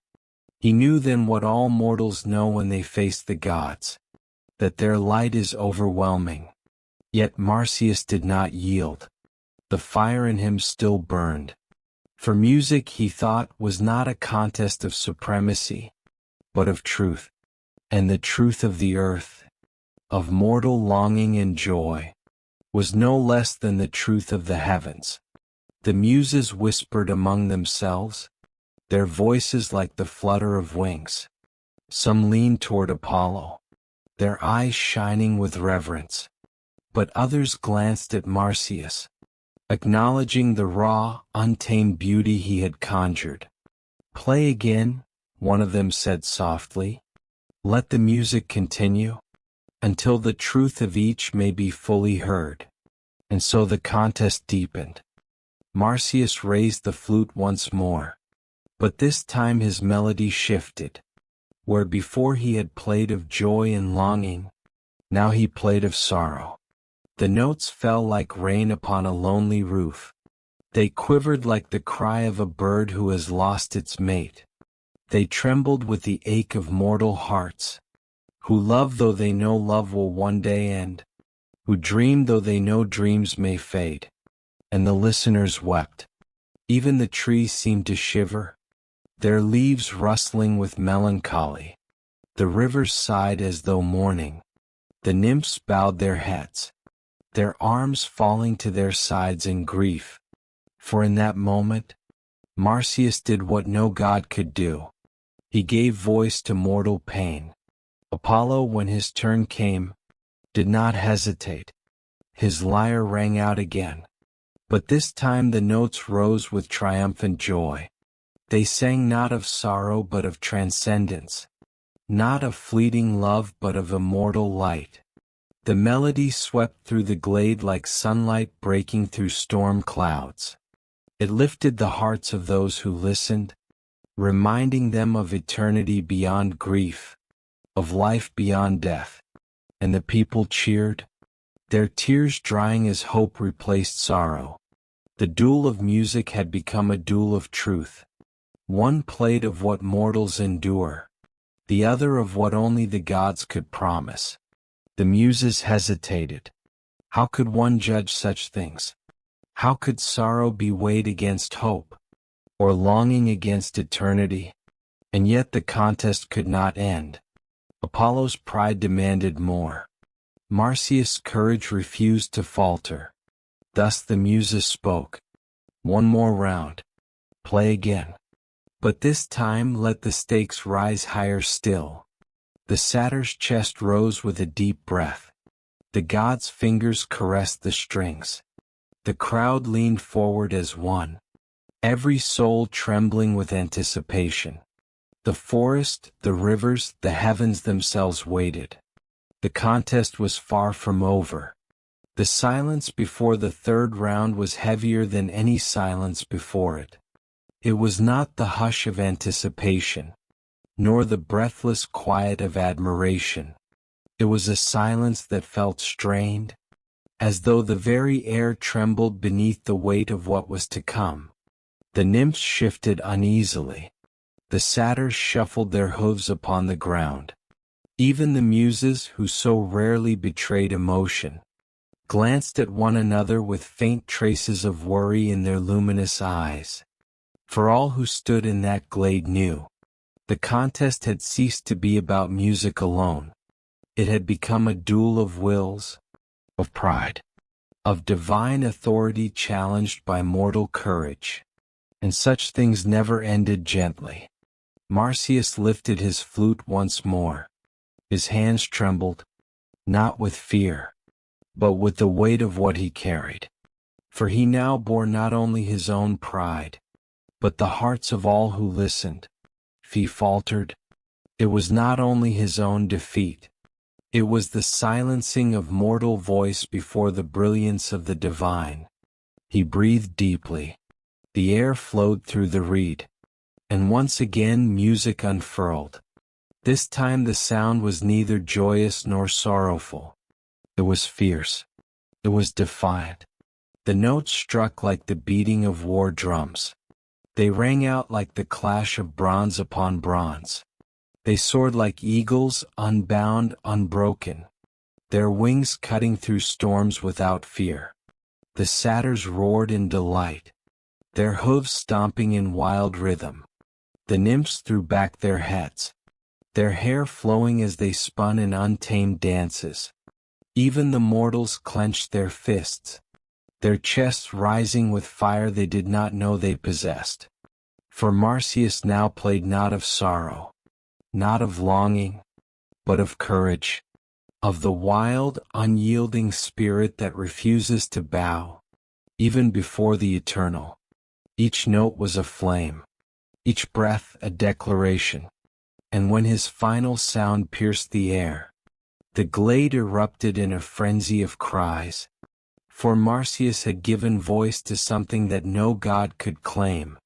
A: He knew then what all mortals know when they face the gods, that their light is overwhelming. Yet Marsyas did not yield. The fire in him still burned. For music, he thought, was not a contest of supremacy, but of truth, and the truth of the earth, of mortal longing and joy, was no less than the truth of the heavens. The Muses whispered among themselves, their voices like the flutter of wings. Some leaned toward Apollo, their eyes shining with reverence, but others glanced at Marsyas, acknowledging the raw, untamed beauty he had conjured. "Play again," one of them said softly. "Let the music continue, until the truth of each may be fully heard." And so the contest deepened. Marsyas raised the flute once more, but this time his melody shifted. Where before he had played of joy and longing, now he played of sorrow. The notes fell like rain upon a lonely roof. They quivered like the cry of a bird who has lost its mate. They trembled with the ache of mortal hearts, who love though they know love will one day end, who dream though they know dreams may fade. And the listeners wept. Even the trees seemed to shiver, their leaves rustling with melancholy. The rivers sighed as though mourning. The nymphs bowed their heads, their arms falling to their sides in grief. For in that moment, Marsyas did what no god could do. He gave voice to mortal pain. Apollo, when his turn came, did not hesitate. His lyre rang out again. But this time the notes rose with triumphant joy. They sang not of sorrow but of transcendence, not of fleeting love but of immortal light. The melody swept through the glade like sunlight breaking through storm clouds. It lifted the hearts of those who listened, reminding them of eternity beyond grief, of life beyond death. And the people cheered, their tears drying as hope replaced sorrow. The duel of music had become a duel of truth. One played of what mortals endure, the other of what only the gods could promise. The Muses hesitated. How could one judge such things? How could sorrow be weighed against hope, or longing against eternity? And yet the contest could not end. Apollo's pride demanded more. Marsyas' courage refused to falter. Thus the Muses spoke. "One more round. Play again. But this time let the stakes rise higher still." The satyr's chest rose with a deep breath. The god's fingers caressed the strings. The crowd leaned forward as one, every soul trembling with anticipation. The forest, the rivers, the heavens themselves waited. The contest was far from over. The silence before the third round was heavier than any silence before it. It was not the hush of anticipation, nor the breathless quiet of admiration. It was a silence that felt strained, as though the very air trembled beneath the weight of what was to come. The nymphs shifted uneasily. The satyrs shuffled their hooves upon the ground. Even the muses, who so rarely betrayed emotion, glanced at one another with faint traces of worry in their luminous eyes. For all who stood in that glade knew, the contest had ceased to be about music alone. It had become a duel of wills, of pride, of divine authority challenged by mortal courage. And such things never ended gently. Marsyas lifted his flute once more. His hands trembled, not with fear, but with the weight of what he carried. For he now bore not only his own pride, but the hearts of all who listened. If he faltered, it was not only his own defeat, it was the silencing of mortal voice before the brilliance of the divine. He breathed deeply. The air flowed through the reed, and once again music unfurled. This time the sound was neither joyous nor sorrowful. It was fierce. It was defiant. The notes struck like the beating of war drums. They rang out like the clash of bronze upon bronze. They soared like eagles, unbound, unbroken, their wings cutting through storms without fear. The satyrs roared in delight, their hooves stomping in wild rhythm. The nymphs threw back their heads, their hair flowing as they spun in untamed dances. Even the mortals clenched their fists, their chests rising with fire they did not know they possessed. For Marsyas now played not of sorrow, not of longing, but of courage, of the wild, unyielding spirit that refuses to bow, even before the eternal. Each note was a flame, each breath a declaration, and when his final sound pierced the air, the glade erupted in a frenzy of cries, for Marsyas had given voice to something that no god could claim,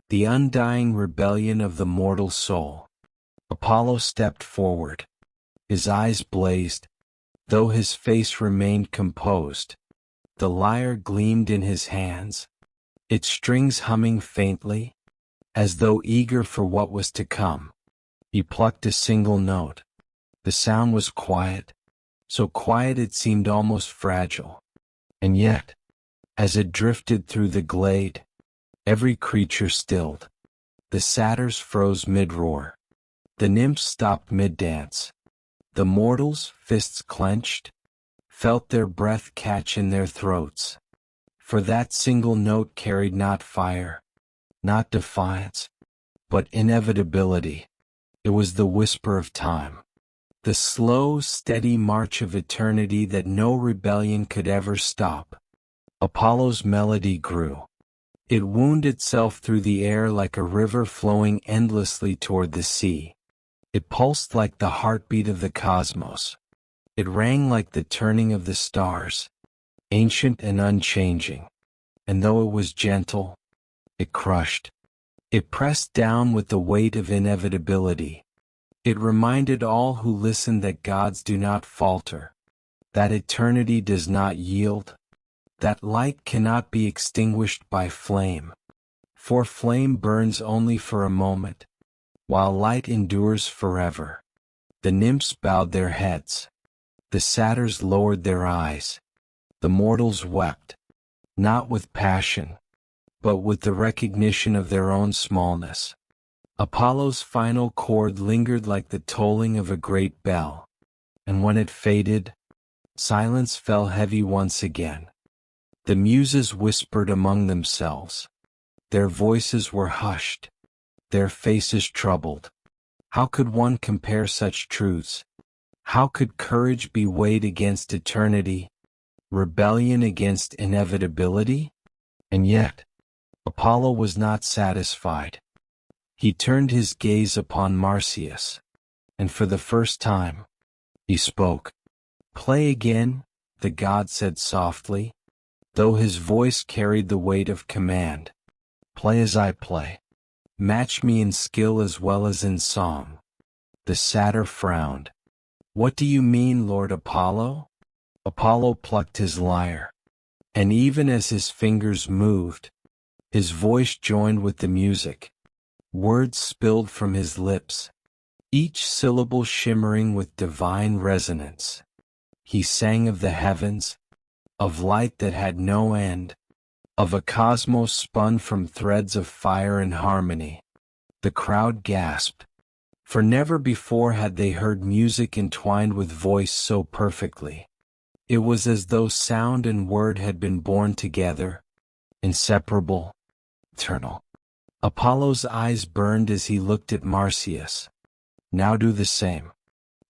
A: the undying rebellion of the mortal soul. Apollo stepped forward. His eyes blazed, though his face remained composed. The lyre gleamed in his hands, its strings humming faintly, as though eager for what was to come. He plucked a single note. The sound was quiet, so quiet it seemed almost fragile. And yet, as it drifted through the glade, every creature stilled. The satyrs froze mid-roar. The nymphs stopped mid-dance. The mortals, fists clenched, felt their breath catch in their throats. For that single note carried not fire, not defiance, but inevitability. It was the whisper of time, the slow, steady march of eternity that no rebellion could ever stop. Apollo's melody grew. It wound itself through the air like a river flowing endlessly toward the sea. It pulsed like the heartbeat of the cosmos. It rang like the turning of the stars, ancient and unchanging. And though it was gentle, it crushed. It pressed down with the weight of inevitability. It reminded all who listened that gods do not falter, that eternity does not yield, that light cannot be extinguished by flame. For flame burns only for a moment, while light endures forever. The nymphs bowed their heads. The satyrs lowered their eyes. The mortals wept, not with passion, but with the recognition of their own smallness. Apollo's final chord lingered like the tolling of a great bell, and when it faded, silence fell heavy once again. The muses whispered among themselves. Their voices were hushed, their faces troubled. How could one compare such truths? How could courage be weighed against eternity, rebellion against inevitability? And yet, Apollo was not satisfied. He turned his gaze upon Marsyas, and for the first time, he spoke. "Play again," the god said softly, though his voice carried the weight of command. "Play as I play. Match me in skill as well as in song." The satyr frowned. "What do you mean, Lord Apollo?" Apollo plucked his lyre, and even as his fingers moved, His voice joined with the music. Words spilled from his lips, each syllable shimmering with divine resonance. He sang of the heavens, of light that had no end, of a cosmos spun from threads of fire and harmony. The crowd gasped, for never before had they heard music entwined with voice so perfectly. It was as though sound and word had been born together, inseparable, eternal. Apollo's eyes burned as he looked at Marsyas. Now do the same.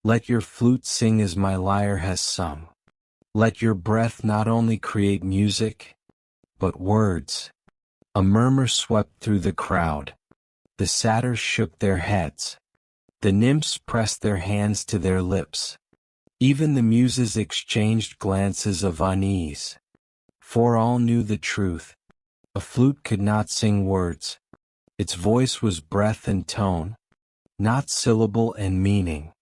A: Let your flute sing as my lyre has sung. Let your breath not only create music, but words. A murmur swept through the crowd. The satyrs shook their heads. The nymphs pressed their hands to their lips. Even the muses exchanged glances of unease. For all knew the truth. A flute could not sing words. Its voice was breath and tone, not syllable and meaning.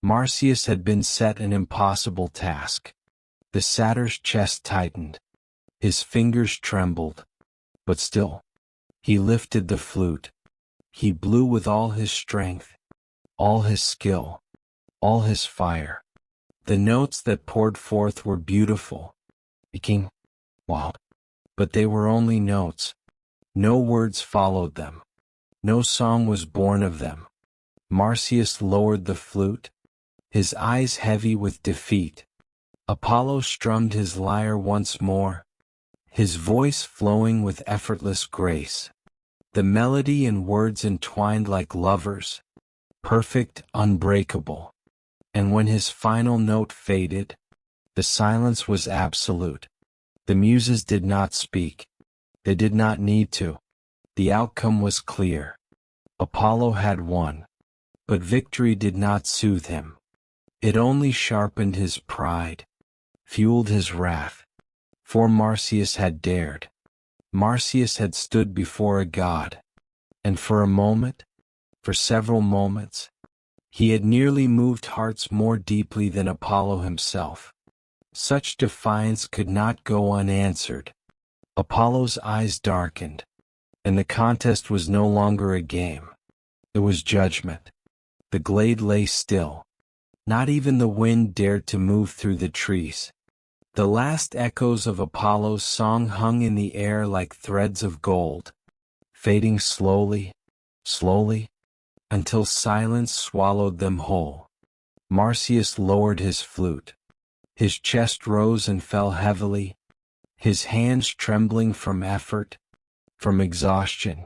A: Marsyas had been set an impossible task. The satyr's chest tightened. His fingers trembled. But still, he lifted the flute. He blew with all his strength, all his skill, all his fire. The notes that poured forth were beautiful, aching, wild, but they were only notes. No words followed them. No song was born of them. Marsyas lowered the flute, his eyes heavy with defeat. Apollo strummed his lyre once more, his voice flowing with effortless grace. The melody and words entwined like lovers, perfect, unbreakable. And when his final note faded, the silence was absolute. The muses did not speak. They did not need to. The outcome was clear. Apollo had won. But victory did not soothe him. It only sharpened his pride, fueled his wrath. For Marsyas had dared. Marsyas had stood before a god. And for a moment, for several moments, he had nearly moved hearts more deeply than Apollo himself. Such defiance could not go unanswered. Apollo's eyes darkened, and the contest was no longer a game. It was judgment. The glade lay still. Not even the wind dared to move through the trees. The last echoes of Apollo's song hung in the air like threads of gold, fading slowly, slowly, until silence swallowed them whole. Marsyas lowered his flute. His chest rose and fell heavily, his hands trembling from effort, from exhaustion,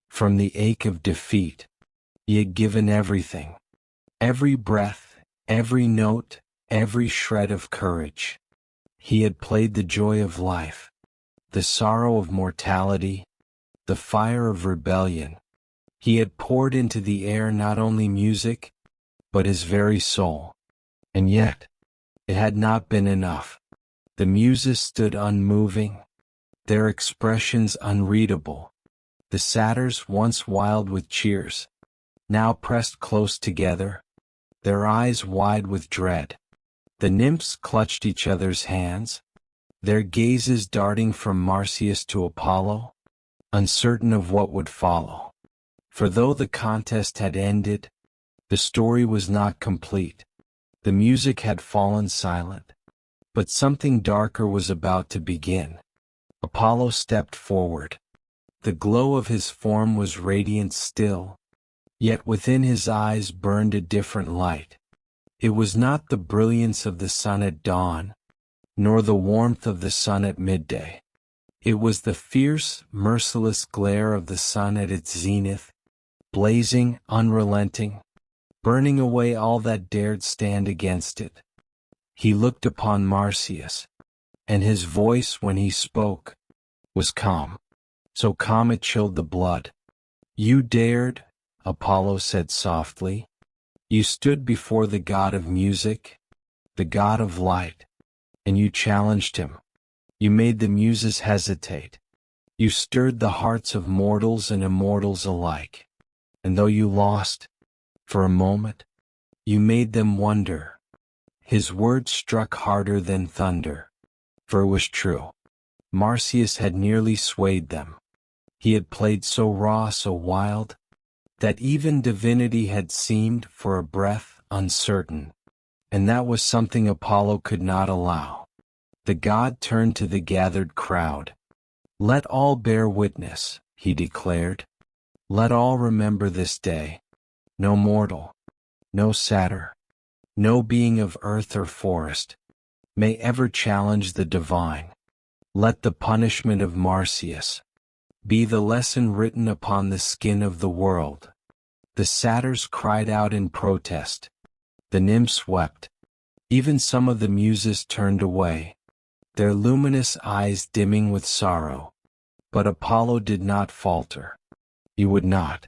A: from the ache of defeat. He had given everything, every breath, every note, every shred of courage. He had played the joy of life, the sorrow of mortality, the fire of rebellion. He had poured into the air not only music, but his very soul. And yet, it had not been enough. The muses stood unmoving, their expressions unreadable. The satyrs, once wild with cheers, now pressed close together, their eyes wide with dread. The nymphs clutched each other's hands, their gazes darting from Marsyas to Apollo, uncertain of what would follow. For though the contest had ended, the story was not complete. The music had fallen silent, but something darker was about to begin. Apollo stepped forward. The glow of his form was radiant still, yet within his eyes burned a different light. It was not the brilliance of the sun at dawn, nor the warmth of the sun at midday. It was the fierce, merciless glare of the sun at its zenith, blazing, unrelenting, burning away all that dared stand against it. He looked upon Marsyas, and his voice, when he spoke, was calm, so calm it chilled the blood. "You dared," Apollo said softly. "You stood before the god of music, the god of light, and you challenged him. You made the muses hesitate. You stirred the hearts of mortals and immortals alike. And though you lost, for a moment, you made them wonder." His words struck harder than thunder, for it was true. Marsyas had nearly swayed them. He had played so raw, so wild, that even divinity had seemed, for a breath, uncertain. And that was something Apollo could not allow. The god turned to the gathered crowd. "Let all bear witness," he declared. "Let all remember this day. No mortal, no satyr, no being of earth or forest, may ever challenge the divine. Let the punishment of Marsyas be the lesson written upon the skin of the world." The satyrs cried out in protest. The nymphs wept. Even some of the muses turned away, their luminous eyes dimming with sorrow. But Apollo did not falter. He would not.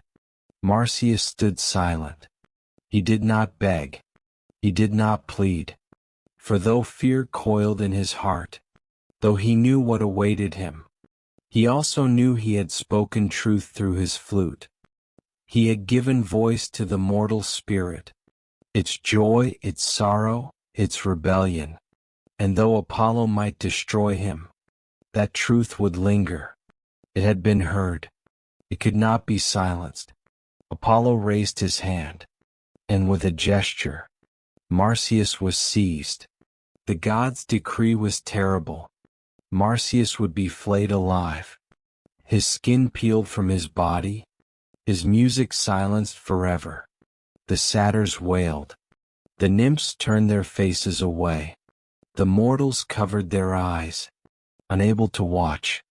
A: Marsyas stood silent. He did not beg. He did not plead. For though fear coiled in his heart, though he knew what awaited him, he also knew he had spoken truth through his flute. He had given voice to the mortal spirit, its joy, its sorrow, its rebellion. And though Apollo might destroy him, that truth would linger. It had been heard. It could not be silenced. Apollo raised his hand, and with a gesture, Marsyas was seized. The god's decree was terrible. Marsyas would be flayed alive, his skin peeled from his body, his music silenced forever. The satyrs wailed. The nymphs turned their faces away. The mortals covered their eyes, unable to watch.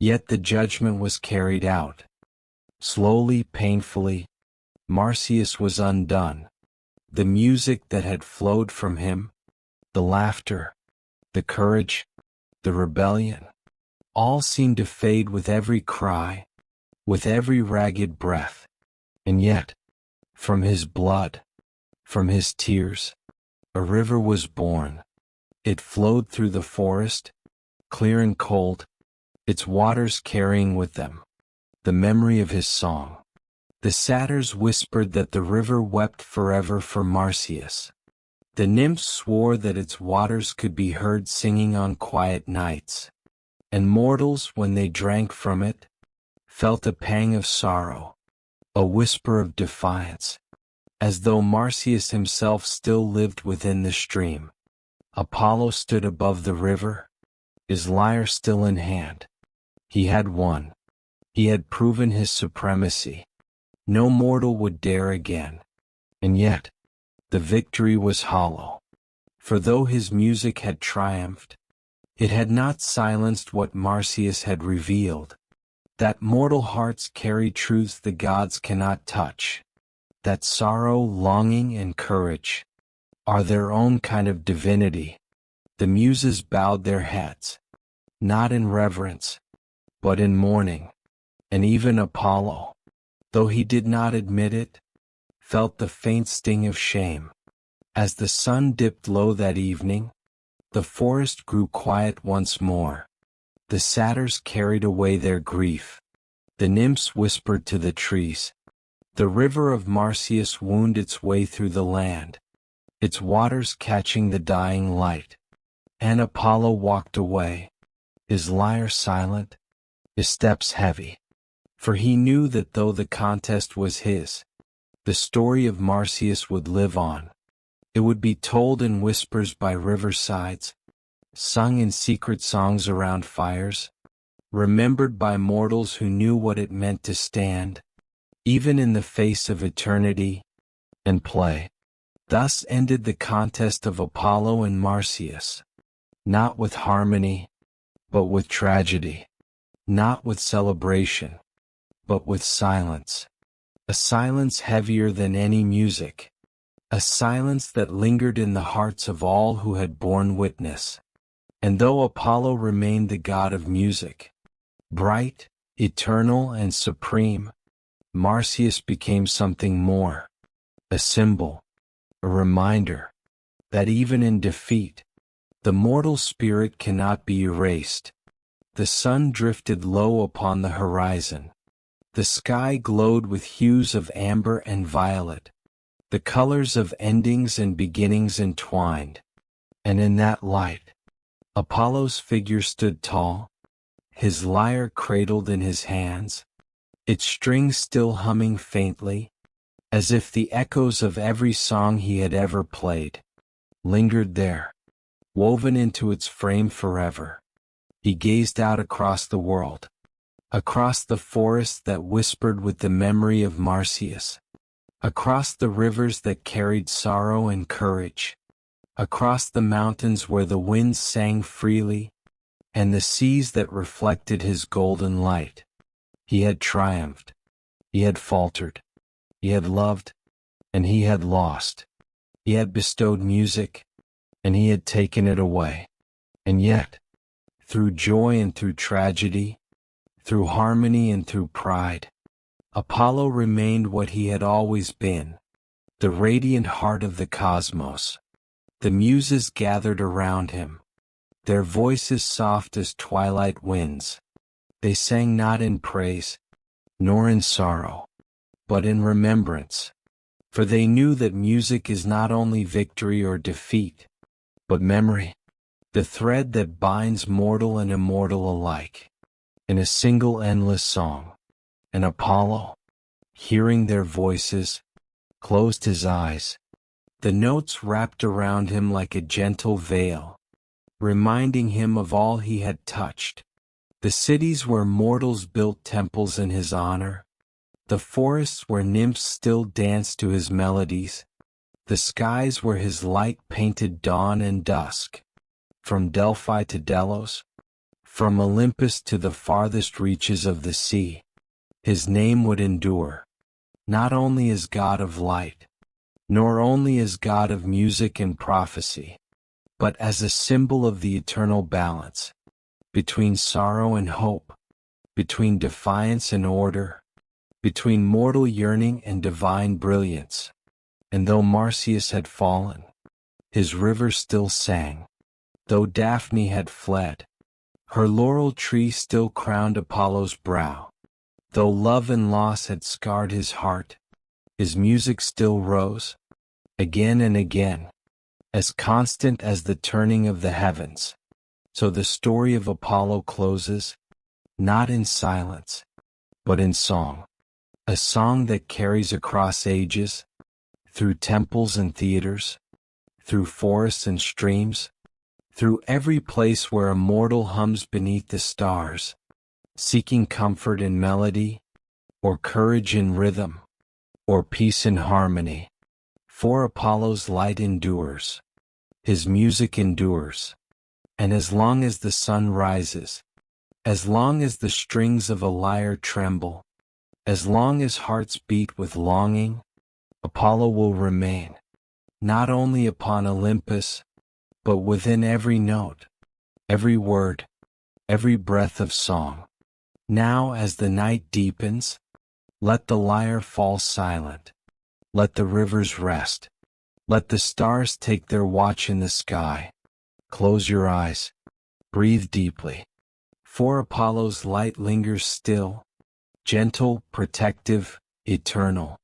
A: Yet the judgment was carried out. Slowly, painfully, Marsyas was undone. The music that had flowed from him, the laughter, the courage, the rebellion, all seemed to fade with every cry, with every ragged breath. And yet, from his blood, from his tears, a river was born. It flowed through the forest, clear and cold, its waters carrying with them the memory of his song. The satyrs whispered that the river wept forever for Marsyas. The nymphs swore that its waters could be heard singing on quiet nights. And mortals, when they drank from it, felt a pang of sorrow, a whisper of defiance, as though Marsyas himself still lived within the stream. Apollo stood above the river, his lyre still in hand. He had won. He had proven his supremacy. No mortal would dare again. And yet, the victory was hollow. For though his music had triumphed, it had not silenced what Marsyas had revealed. That mortal hearts carry truths the gods cannot touch. That sorrow, longing, and courage are their own kind of divinity. The muses bowed their heads, not in reverence, but in mourning. And even Apollo, though he did not admit it, felt the faint sting of shame. As the sun dipped low that evening, the forest grew quiet once more. The satyrs carried away their grief. The nymphs whispered to the trees. The river of Marsyas wound its way through the land, its waters catching the dying light. And Apollo walked away, his lyre silent, his steps heavy. For he knew that though the contest was his, the story of Marsyas would live on. It would be told in whispers by riversides, sung in secret songs around fires, remembered by mortals who knew what it meant to stand, even in the face of eternity, and play. Thus ended the contest of Apollo and Marsyas, not with harmony, but with tragedy, not with celebration, but with silence, a silence heavier than any music, a silence that lingered in the hearts of all who had borne witness. And though Apollo remained the god of music, bright, eternal, and supreme, Marsyas became something more, a symbol, a reminder, that even in defeat, the mortal spirit cannot be erased. The sun drifted low upon the horizon. The sky glowed with hues of amber and violet, the colors of endings and beginnings entwined. And in that light, Apollo's figure stood tall, his lyre cradled in his hands, its strings still humming faintly, as if the echoes of every song he had ever played lingered there, woven into its frame forever. He gazed out across the world, across the forests that whispered with the memory of Marsyas, across the rivers that carried sorrow and courage, across the mountains where the winds sang freely, and the seas that reflected his golden light. He had triumphed, he had faltered, he had loved, and he had lost. He had bestowed music, and he had taken it away. And yet, through joy and through tragedy, through harmony and through pride, Apollo remained what he had always been, the radiant heart of the cosmos. The muses gathered around him, their voices soft as twilight winds. They sang not in praise, nor in sorrow, but in remembrance, for they knew that music is not only victory or defeat, but memory, the thread that binds mortal and immortal alike, in a single endless song. And Apollo, hearing their voices, closed his eyes. The notes wrapped around him like a gentle veil, reminding him of all he had touched. The cities where mortals built temples in his honor, the forests where nymphs still danced to his melodies, the skies where his light painted dawn and dusk. From Delphi to Delos, from Olympus to the farthest reaches of the sea, his name would endure, not only as God of light, nor only as God of music and prophecy, but as a symbol of the eternal balance between sorrow and hope, between defiance and order, between mortal yearning and divine brilliance. And though Marsyas had fallen, his river still sang. Though Daphne had fled, her laurel tree still crowned Apollo's brow. Though love and loss had scarred his heart, his music still rose, again and again, as constant as the turning of the heavens. So the story of Apollo closes, not in silence, but in song. A song that carries across ages, through temples and theaters, through forests and streams, through every place where a mortal hums beneath the stars, seeking comfort in melody, or courage in rhythm, or peace in harmony. For Apollo's light endures, his music endures, and as long as the sun rises, as long as the strings of a lyre tremble, as long as hearts beat with longing, Apollo will remain, not only upon Olympus, but within every note, every word, every breath of song. Now as the night deepens, let the lyre fall silent, let the rivers rest, let the stars take their watch in the sky. Close your eyes, breathe deeply, for Apollo's light lingers still, gentle, protective, eternal,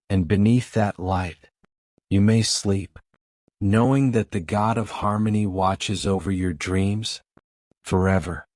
A: and beneath that light, you may sleep, knowing that the God of harmony watches over your dreams forever.